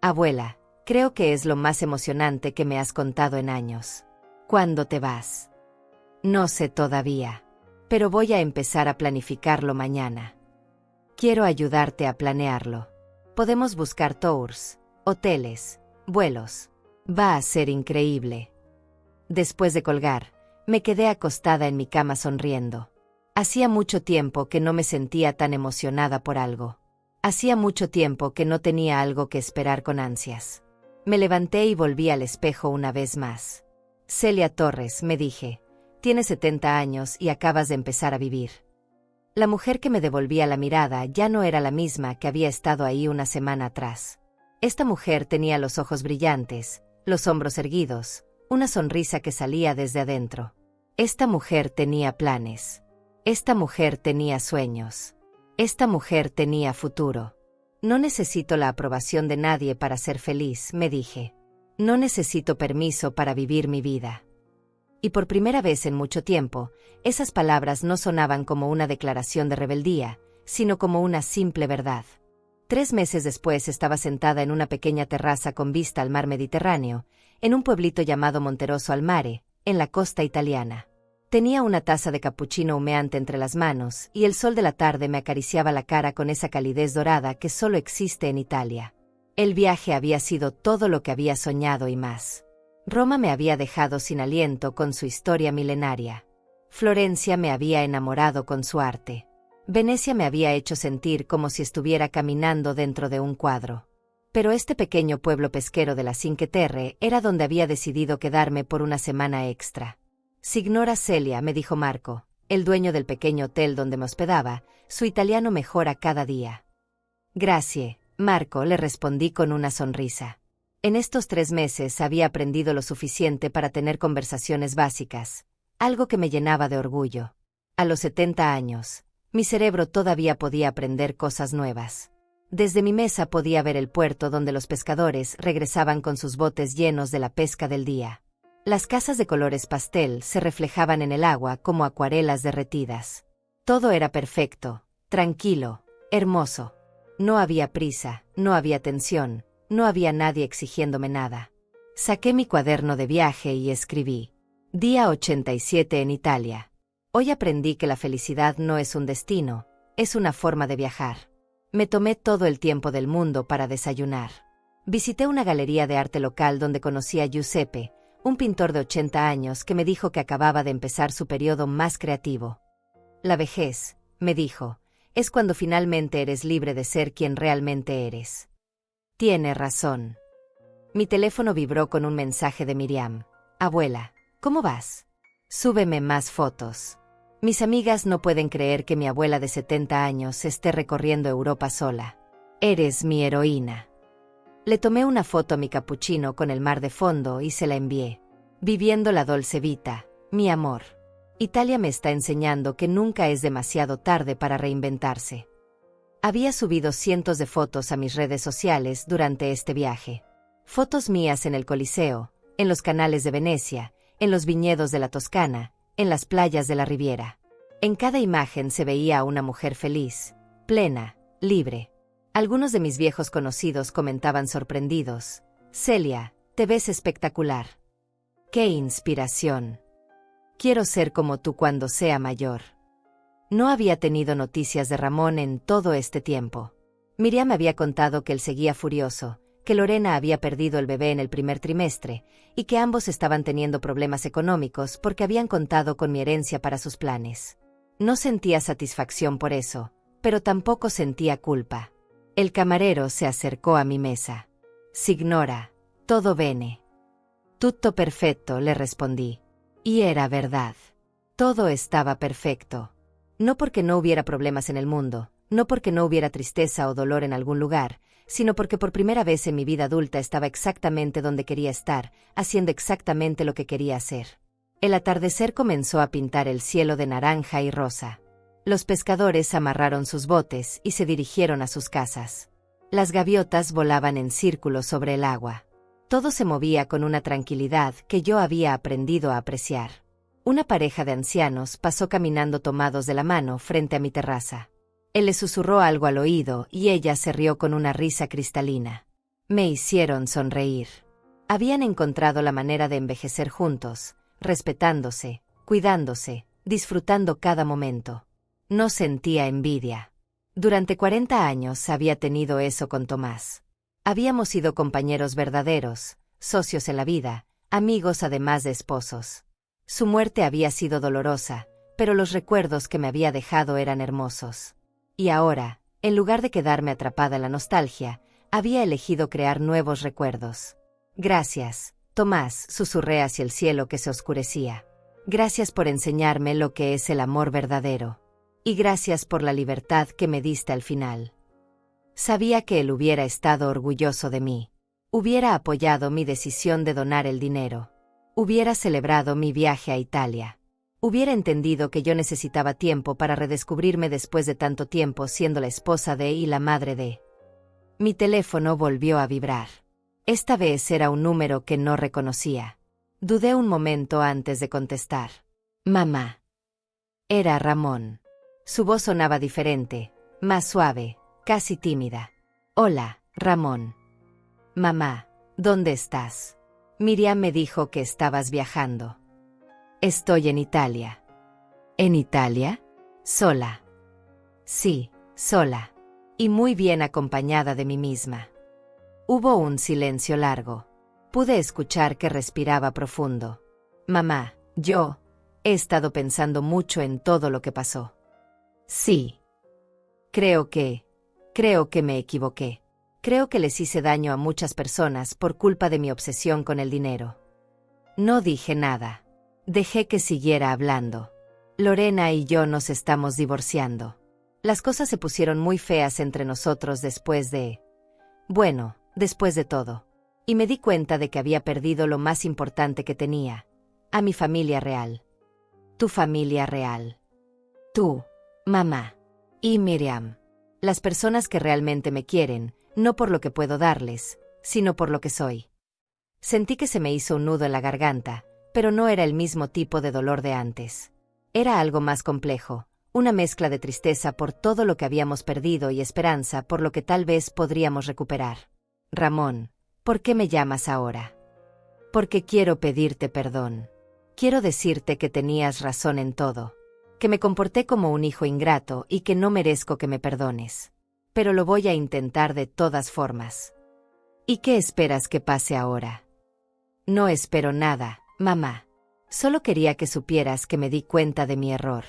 Speaker 1: Abuela, creo que es lo más emocionante que me has contado en años. ¿Cuándo te vas? No sé todavía, pero voy a empezar a planificarlo mañana. Quiero ayudarte a planearlo. Podemos buscar tours, hoteles, vuelos. Va a ser increíble. Después de colgar, me quedé acostada en mi cama sonriendo. Hacía mucho tiempo que no me sentía tan emocionada por algo. Hacía mucho tiempo que no tenía algo que esperar con ansias. Me levanté y volví al espejo una vez más. Celia Torres, me dije, tienes 70 años y acabas de empezar a vivir. La mujer que me devolvía la mirada ya no era la misma que había estado ahí una semana atrás. Esta mujer tenía los ojos brillantes, los hombros erguidos, una sonrisa que salía desde adentro. Esta mujer tenía planes. Esta mujer tenía sueños. Esta mujer tenía futuro. No necesito la aprobación de nadie para ser feliz, me dije. No necesito permiso para vivir mi vida. Y por primera vez en mucho tiempo, esas palabras no sonaban como una declaración de rebeldía, sino como una simple verdad. 3 meses después estaba sentada en una pequeña terraza con vista al mar Mediterráneo, en un pueblito llamado Monterosso al Mare, en la costa italiana. Tenía una taza de capuchino humeante entre las manos, y el sol de la tarde me acariciaba la cara con esa calidez dorada que solo existe en Italia. El viaje había sido todo lo que había soñado y más. Roma me había dejado sin aliento con su historia milenaria. Florencia me había enamorado con su arte. Venecia me había hecho sentir como si estuviera caminando dentro de un cuadro. Pero este pequeño pueblo pesquero de la Cinque Terre era donde había decidido quedarme por una semana extra. Signora Celia, me dijo Marco, el dueño del pequeño hotel donde me hospedaba, su italiano mejora cada día. Grazie, Marco, le respondí con una sonrisa. En estos 3 meses había aprendido lo suficiente para tener conversaciones básicas, algo que me llenaba de orgullo. A los 70 años, mi cerebro todavía podía aprender cosas nuevas. Desde mi mesa podía ver el puerto donde los pescadores regresaban con sus botes llenos de la pesca del día. Las casas de colores pastel se reflejaban en el agua como acuarelas derretidas. Todo era perfecto, tranquilo, hermoso. No había prisa, no había tensión, no había nadie exigiéndome nada. Saqué mi cuaderno de viaje y escribí: Día 87 en Italia. Hoy aprendí que la felicidad no es un destino, es una forma de viajar. Me tomé todo el tiempo del mundo para desayunar. Visité una galería de arte local donde conocí a Giuseppe, un pintor de 80 años que me dijo que acababa de empezar su periodo más creativo. La vejez, me dijo, es cuando finalmente eres libre de ser quien realmente eres. Tiene razón. Mi teléfono vibró con un mensaje de Miriam. Abuela, ¿cómo vas? Súbeme más fotos. Mis amigas no pueden creer que mi abuela de 70 años esté recorriendo Europa sola. Eres mi heroína. Le tomé una foto a mi capuchino con el mar de fondo y se la envié. Viviendo la dolce vita, mi amor. Italia me está enseñando que nunca es demasiado tarde para reinventarse. Había subido cientos de fotos a mis redes sociales durante este viaje. Fotos mías en el Coliseo, en los canales de Venecia, en los viñedos de la Toscana, en las playas de la Riviera. En cada imagen se veía a una mujer feliz, plena, libre. Algunos de mis viejos conocidos comentaban sorprendidos: Celia, te ves espectacular. ¡Qué inspiración! Quiero ser como tú cuando sea mayor. No había tenido noticias de Ramón en todo este tiempo. Miriam me había contado que él seguía furioso, que Lorena había perdido el bebé en el primer trimestre, y que ambos estaban teniendo problemas económicos porque habían contado con mi herencia para sus planes. No sentía satisfacción por eso, pero tampoco sentía culpa. El camarero se acercó a mi mesa. Signora, todo bene. Tutto perfetto, le respondí. Y era verdad. Todo estaba perfecto. No porque no hubiera problemas en el mundo, no porque no hubiera tristeza o dolor en algún lugar, sino porque por primera vez en mi vida adulta estaba exactamente donde quería estar, haciendo exactamente lo que quería hacer. El atardecer comenzó a pintar el cielo de naranja y rosa. Los pescadores amarraron sus botes y se dirigieron a sus casas. Las gaviotas volaban en círculos sobre el agua. Todo se movía con una tranquilidad que yo había aprendido a apreciar. Una pareja de ancianos pasó caminando tomados de la mano frente a mi terraza. Él le susurró algo al oído y ella se rió con una risa cristalina. Me hicieron sonreír. Habían encontrado la manera de envejecer juntos, respetándose, cuidándose, disfrutando cada momento. No sentía envidia. Durante 40 años había tenido eso con Tomás. Habíamos sido compañeros verdaderos, socios en la vida, amigos además de esposos. Su muerte había sido dolorosa, pero los recuerdos que me había dejado eran hermosos. Y ahora, en lugar de quedarme atrapada en la nostalgia, había elegido crear nuevos recuerdos. Gracias, Tomás, susurré hacia el cielo que se oscurecía. Gracias por enseñarme lo que es el amor verdadero. Y gracias por la libertad que me diste al final. Sabía que él hubiera estado orgulloso de mí. Hubiera apoyado mi decisión de donar el dinero. Hubiera celebrado mi viaje a Italia. Hubiera entendido que yo necesitaba tiempo para redescubrirme después de tanto tiempo siendo la esposa de y la madre de. Mi teléfono volvió a vibrar. Esta vez era un número que no reconocía. Dudé un momento antes de contestar. Mamá. Era Ramón. Su voz sonaba diferente, más suave, casi tímida. Hola, Ramón. Mamá, ¿dónde estás? Miriam me dijo que estabas viajando. Estoy en Italia. ¿En Italia? ¿Sola? Sí, sola. Y muy bien acompañada de mí misma. Hubo un silencio largo. Pude escuchar que respiraba profundo. Mamá, yo he estado pensando mucho en todo lo que pasó. Sí. Creo que me equivoqué. Creo que les hice daño a muchas personas por culpa de mi obsesión con el dinero. No dije nada. Dejé que siguiera hablando. Lorena y yo nos estamos divorciando. Las cosas se pusieron muy feas entre nosotros después de todo. Y me di cuenta de que había perdido lo más importante que tenía, a mi familia real. Tu familia real. Tú, mamá. Y Miriam. Las personas que realmente me quieren, no por lo que puedo darles, sino por lo que soy. Sentí que se me hizo un nudo en la garganta, pero no era el mismo tipo de dolor de antes. Era algo más complejo, una mezcla de tristeza por todo lo que habíamos perdido y esperanza por lo que tal vez podríamos recuperar. Ramón, ¿por qué me llamas ahora? Porque quiero pedirte perdón. Quiero decirte que tenías razón en todo, que me comporté como un hijo ingrato y que no merezco que me perdones. Pero lo voy a intentar de todas formas. ¿Y qué esperas que pase ahora? No espero nada, mamá. Solo quería que supieras que me di cuenta de mi error,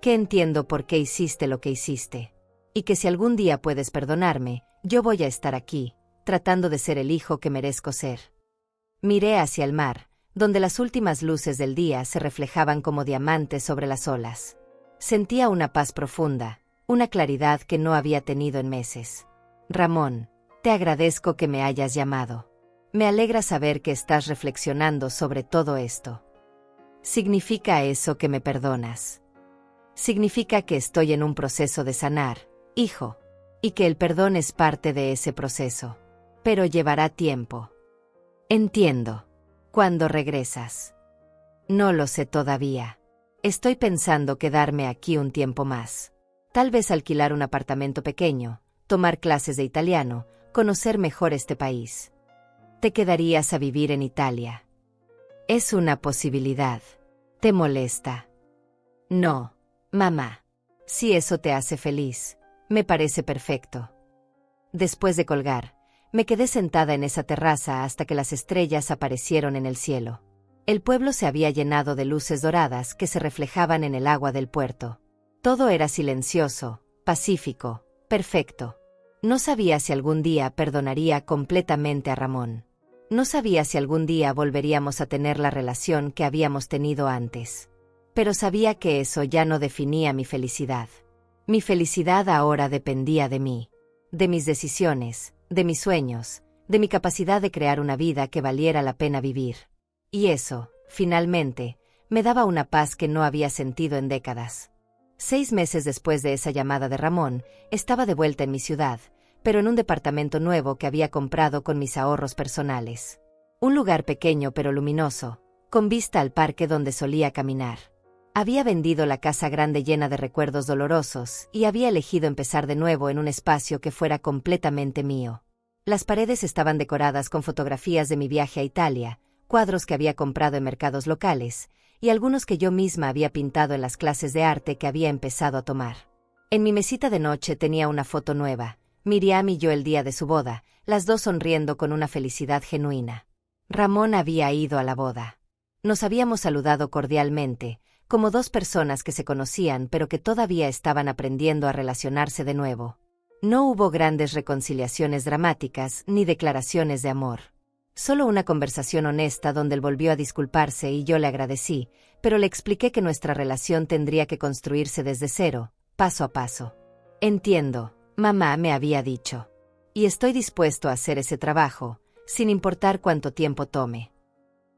Speaker 1: que entiendo por qué hiciste lo que hiciste, y que si algún día puedes perdonarme, yo voy a estar aquí, tratando de ser el hijo que merezco ser. Miré hacia el mar, donde las últimas luces del día se reflejaban como diamantes sobre las olas. Sentía una paz profunda, una claridad que no había tenido en meses. Ramón, te agradezco que me hayas llamado. Me alegra saber que estás reflexionando sobre todo esto. ¿Significa eso que me perdonas? Significa que estoy en un proceso de sanar, hijo, y que el perdón es parte de ese proceso. Pero llevará tiempo. Entiendo. ¿Cuándo regresas? No lo sé todavía. Estoy pensando quedarme aquí un tiempo más. Tal vez alquilar un apartamento pequeño, tomar clases de italiano, conocer mejor este país. ¿Te quedarías a vivir en Italia? Es una posibilidad. ¿Te molesta? No, mamá. Si eso te hace feliz, me parece perfecto. Después de colgar, me quedé sentada en esa terraza hasta que las estrellas aparecieron en el cielo. El pueblo se había llenado de luces doradas que se reflejaban en el agua del puerto. Todo era silencioso, pacífico, perfecto. No sabía si algún día perdonaría completamente a Ramón. No sabía si algún día volveríamos a tener la relación que habíamos tenido antes. Pero sabía que eso ya no definía mi felicidad. Mi felicidad ahora dependía de mí, de mis decisiones, de mis sueños, de mi capacidad de crear una vida que valiera la pena vivir. Y eso, finalmente, me daba una paz que no había sentido en décadas. 6 meses después de esa llamada de Ramón, estaba de vuelta en mi ciudad, pero en un departamento nuevo que había comprado con mis ahorros personales. Un lugar pequeño pero luminoso, con vista al parque donde solía caminar. Había vendido la casa grande llena de recuerdos dolorosos y había elegido empezar de nuevo en un espacio que fuera completamente mío. Las paredes estaban decoradas con fotografías de mi viaje a Italia, cuadros que había comprado en mercados locales, y algunos que yo misma había pintado en las clases de arte que había empezado a tomar. En mi mesita de noche tenía una foto nueva, Miriam y yo el día de su boda, las dos sonriendo con una felicidad genuina. Ramón había ido a la boda. Nos habíamos saludado cordialmente, como dos personas que se conocían pero que todavía estaban aprendiendo a relacionarse de nuevo. No hubo grandes reconciliaciones dramáticas ni declaraciones de amor. Solo una conversación honesta donde él volvió a disculparse y yo le agradecí, pero le expliqué que nuestra relación tendría que construirse desde cero, paso a paso. Entiendo, mamá me había dicho. Y estoy dispuesto a hacer ese trabajo, sin importar cuánto tiempo tome.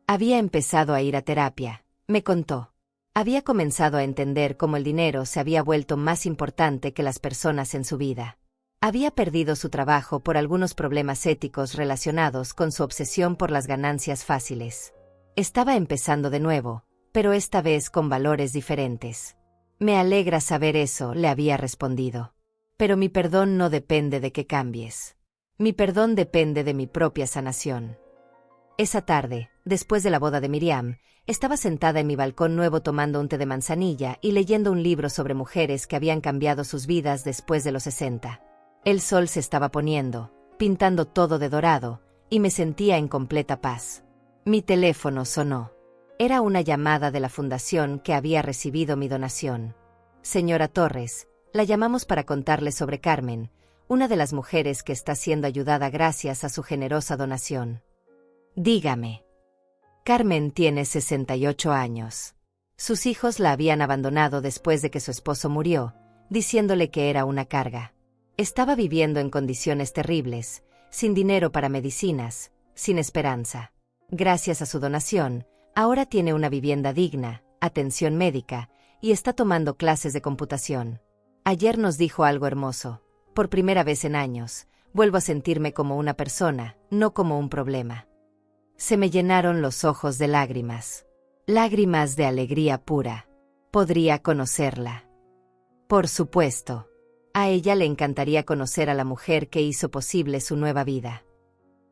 Speaker 1: Había empezado a ir a terapia, me contó. Había comenzado a entender cómo el dinero se había vuelto más importante que las personas en su vida. Había perdido su trabajo por algunos problemas éticos relacionados con su obsesión por las ganancias fáciles. Estaba empezando de nuevo, pero esta vez con valores diferentes. Me alegra saber eso, le había respondido. Pero mi perdón no depende de que cambies. Mi perdón depende de mi propia sanación. Esa tarde, después de la boda de Miriam, estaba sentada en mi balcón nuevo tomando un té de manzanilla y leyendo un libro sobre mujeres que habían cambiado sus vidas después de los 60. El sol se estaba poniendo, pintando todo de dorado, y me sentía en completa paz. Mi teléfono sonó. Era una llamada de la fundación que había recibido mi donación. Señora Torres, la llamamos para contarle sobre Carmen, una de las mujeres que está siendo ayudada gracias a su generosa donación. Dígame. Carmen tiene 68 años. Sus hijos la habían abandonado después de que su esposo murió, diciéndole que era una carga. Estaba viviendo en condiciones terribles, sin dinero para medicinas, sin esperanza. Gracias a su donación, ahora tiene una vivienda digna, atención médica, y está tomando clases de computación. Ayer nos dijo algo hermoso. Por primera vez en años, vuelvo a sentirme como una persona, no como un problema. Se me llenaron los ojos de lágrimas. Lágrimas de alegría pura. ¿Podría conocerla? Por supuesto. A ella le encantaría conocer a la mujer que hizo posible su nueva vida.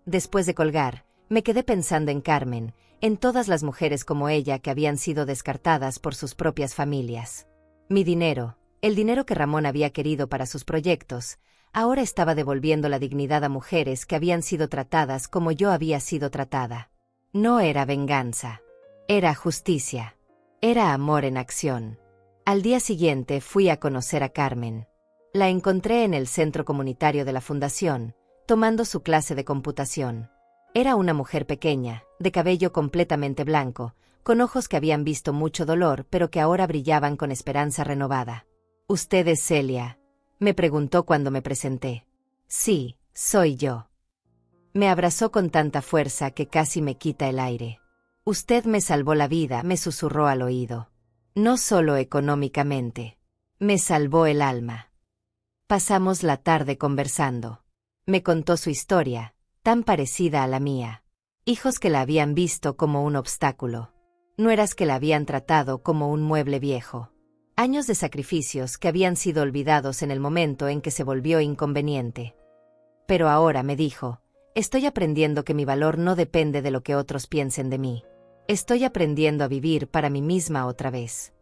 Speaker 1: Después de colgar, me quedé pensando en Carmen, en todas las mujeres como ella que habían sido descartadas por sus propias familias. Mi dinero, el dinero que Ramón había querido para sus proyectos, ahora estaba devolviendo la dignidad a mujeres que habían sido tratadas como yo había sido tratada. No era venganza. Era justicia. Era amor en acción. Al día siguiente fui a conocer a Carmen. La encontré en el centro comunitario de la fundación, tomando su clase de computación. Era una mujer pequeña, de cabello completamente blanco, con ojos que habían visto mucho dolor pero que ahora brillaban con esperanza renovada. «¿Usted es Celia?», me preguntó cuando me presenté. «Sí, soy yo». Me abrazó con tanta fuerza que casi me quita el aire. «Usted me salvó la vida», me susurró al oído. «No solo económicamente. Me salvó el alma». Pasamos la tarde conversando. Me contó su historia, tan parecida a la mía. Hijos que la habían visto como un obstáculo. Nueras que la habían tratado como un mueble viejo. Años de sacrificios que habían sido olvidados en el momento en que se volvió inconveniente. Pero ahora, me dijo, estoy aprendiendo que mi valor no depende de lo que otros piensen de mí. Estoy aprendiendo a vivir para mí misma otra vez.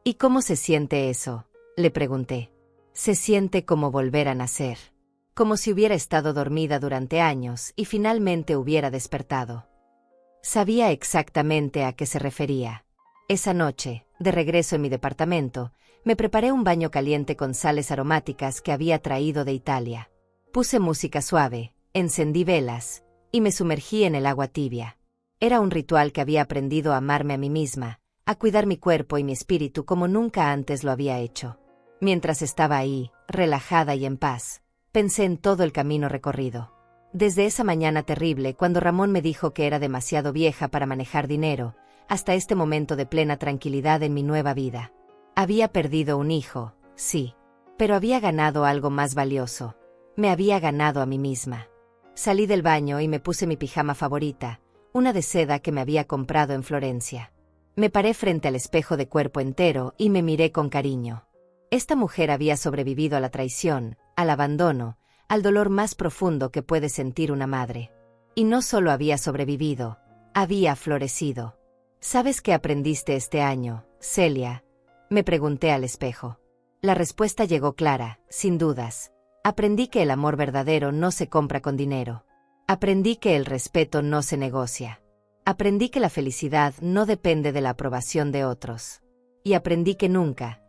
Speaker 1: ¿Y cómo se siente eso?, le pregunté. Se siente como volver a nacer. Como si hubiera estado dormida durante años y finalmente hubiera despertado. Sabía exactamente a qué se refería. Esa noche, de regreso en mi departamento, me preparé un baño caliente con sales aromáticas que había traído de Italia. Puse música suave, encendí velas, y me sumergí en el agua tibia. Era un ritual que había aprendido a amarme a mí misma, a cuidar mi cuerpo y mi espíritu como nunca antes lo había hecho. Mientras estaba ahí, relajada y en paz, pensé en todo el camino recorrido. Desde esa mañana terrible cuando Ramón me dijo que era demasiado vieja para manejar dinero, hasta este momento de plena tranquilidad en mi nueva vida. Había perdido un hijo, sí, pero había ganado algo más valioso. Me había ganado a mí misma. Salí del baño y me puse mi pijama favorita, una de seda que me había comprado en Florencia. Me paré frente al espejo de cuerpo entero y me miré con cariño. Esta mujer había sobrevivido a la traición, al abandono, al dolor más profundo que puede sentir una madre. Y no solo había sobrevivido, había florecido. ¿Sabes qué aprendiste este año, Celia?, me pregunté al espejo. La respuesta llegó clara, sin dudas. Aprendí que el amor verdadero no se compra con dinero. Aprendí que el respeto no se negocia. Aprendí que la felicidad no depende de la aprobación de otros. Y aprendí que nunca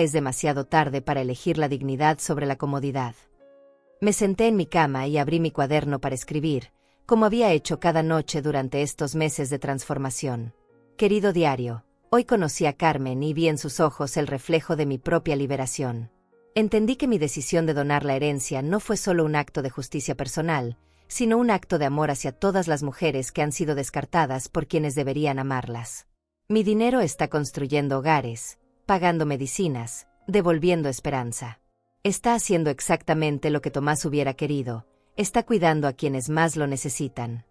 Speaker 1: es demasiado tarde para elegir la dignidad sobre la comodidad. Me senté en mi cama y abrí mi cuaderno para escribir, como había hecho cada noche durante estos meses de transformación. Querido diario, hoy conocí a Carmen y vi en sus ojos el reflejo de mi propia liberación. Entendí que mi decisión de donar la herencia no fue solo un acto de justicia personal, sino un acto de amor hacia todas las mujeres que han sido descartadas por quienes deberían amarlas. Mi dinero está construyendo hogares, pagando medicinas, devolviendo esperanza. Está haciendo exactamente lo que Tomás hubiera querido, está cuidando a quienes más lo necesitan.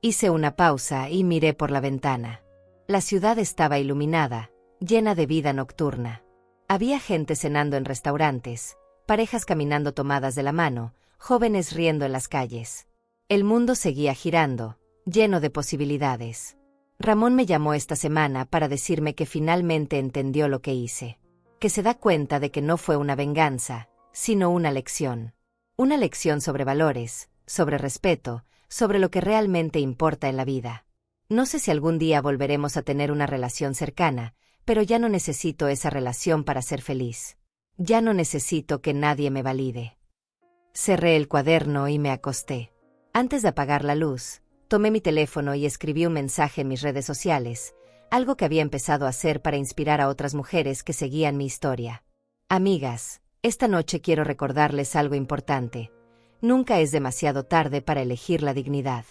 Speaker 1: Hice una pausa y miré por la ventana. La ciudad estaba iluminada, llena de vida nocturna. Había gente cenando en restaurantes, parejas caminando tomadas de la mano, jóvenes riendo en las calles. El mundo seguía girando, lleno de posibilidades. Ramón me llamó esta semana para decirme que finalmente entendió lo que hice. Que se da cuenta de que no fue una venganza, sino una lección. Una lección sobre valores, sobre respeto, sobre lo que realmente importa en la vida. No sé si algún día volveremos a tener una relación cercana, pero ya no necesito esa relación para ser feliz. Ya no necesito que nadie me valide. Cerré el cuaderno y me acosté. Antes de apagar la luz, tomé mi teléfono y escribí un mensaje en mis redes sociales, algo que había empezado a hacer para inspirar a otras mujeres que seguían mi historia. Amigas, esta noche quiero recordarles algo importante. Nunca es demasiado tarde para elegir la dignidad.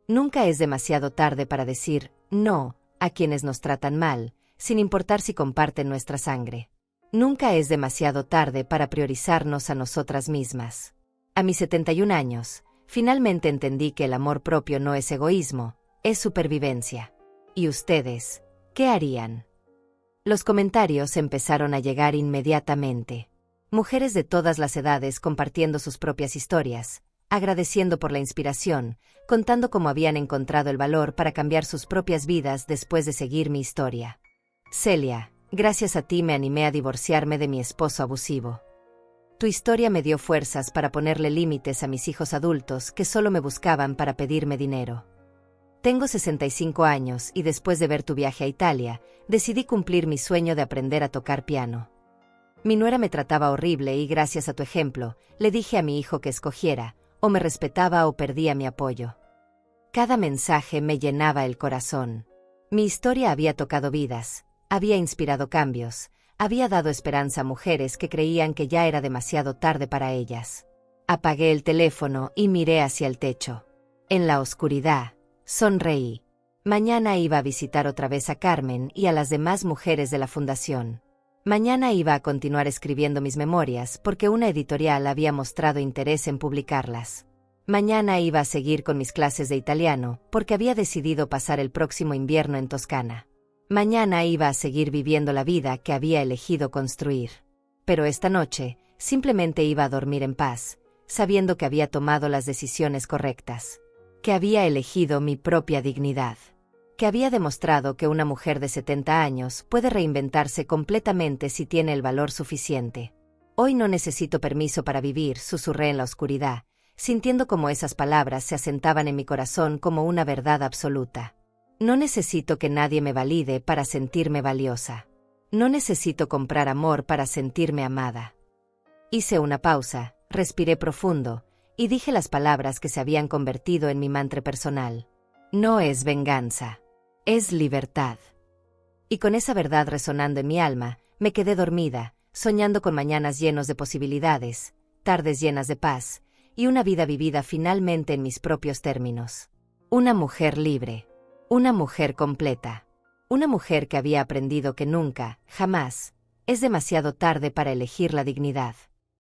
Speaker 1: Nunca es demasiado tarde para decir no a quienes nos tratan mal, sin importar si comparten nuestra sangre. Nunca es demasiado tarde para priorizarnos a nosotras mismas. A mis 71 años, finalmente entendí que el amor propio no es egoísmo, es supervivencia. ¿Y ustedes, qué harían? Los comentarios empezaron a llegar inmediatamente. Mujeres de todas las edades compartiendo sus propias historias, agradeciendo por la inspiración, contando cómo habían encontrado el valor para cambiar sus propias vidas después de seguir mi historia. Celia, gracias a ti me animé a divorciarme de mi esposo abusivo. Tu historia me dio fuerzas para ponerle límites a mis hijos adultos que solo me buscaban para pedirme dinero. Tengo 65 años y después de ver tu viaje a Italia, decidí cumplir mi sueño de aprender a tocar piano. Mi nuera me trataba horrible y gracias a tu ejemplo, le dije a mi hijo que escogiera, o me respetaba o perdía mi apoyo. Cada mensaje me llenaba el corazón. Mi historia había tocado vidas, había inspirado cambios, había dado esperanza a mujeres que creían que ya era demasiado tarde para ellas. Apagué el teléfono y miré hacia el techo. En la oscuridad, sonreí. Mañana iba a visitar otra vez a Carmen y a las demás mujeres de la fundación. Mañana iba a continuar escribiendo mis memorias porque una editorial había mostrado interés en publicarlas. Mañana iba a seguir con mis clases de italiano porque había decidido pasar el próximo invierno en Toscana. Mañana iba a seguir viviendo la vida que había elegido construir. Pero esta noche, simplemente iba a dormir en paz, sabiendo que había tomado las decisiones correctas. Que había elegido mi propia dignidad. Que había demostrado que una mujer de 70 años puede reinventarse completamente si tiene el valor suficiente. Hoy no necesito permiso para vivir, susurré en la oscuridad, sintiendo como esas palabras se asentaban en mi corazón como una verdad absoluta. No necesito que nadie me valide para sentirme valiosa. No necesito comprar amor para sentirme amada. Hice una pausa, respiré profundo, y dije las palabras que se habían convertido en mi mantra personal. No es venganza, es libertad. Y con esa verdad resonando en mi alma, me quedé dormida, soñando con mañanas llenos de posibilidades, tardes llenas de paz, y una vida vivida finalmente en mis propios términos. Una mujer libre, una mujer completa, una mujer que había aprendido que nunca, jamás, es demasiado tarde para elegir la dignidad.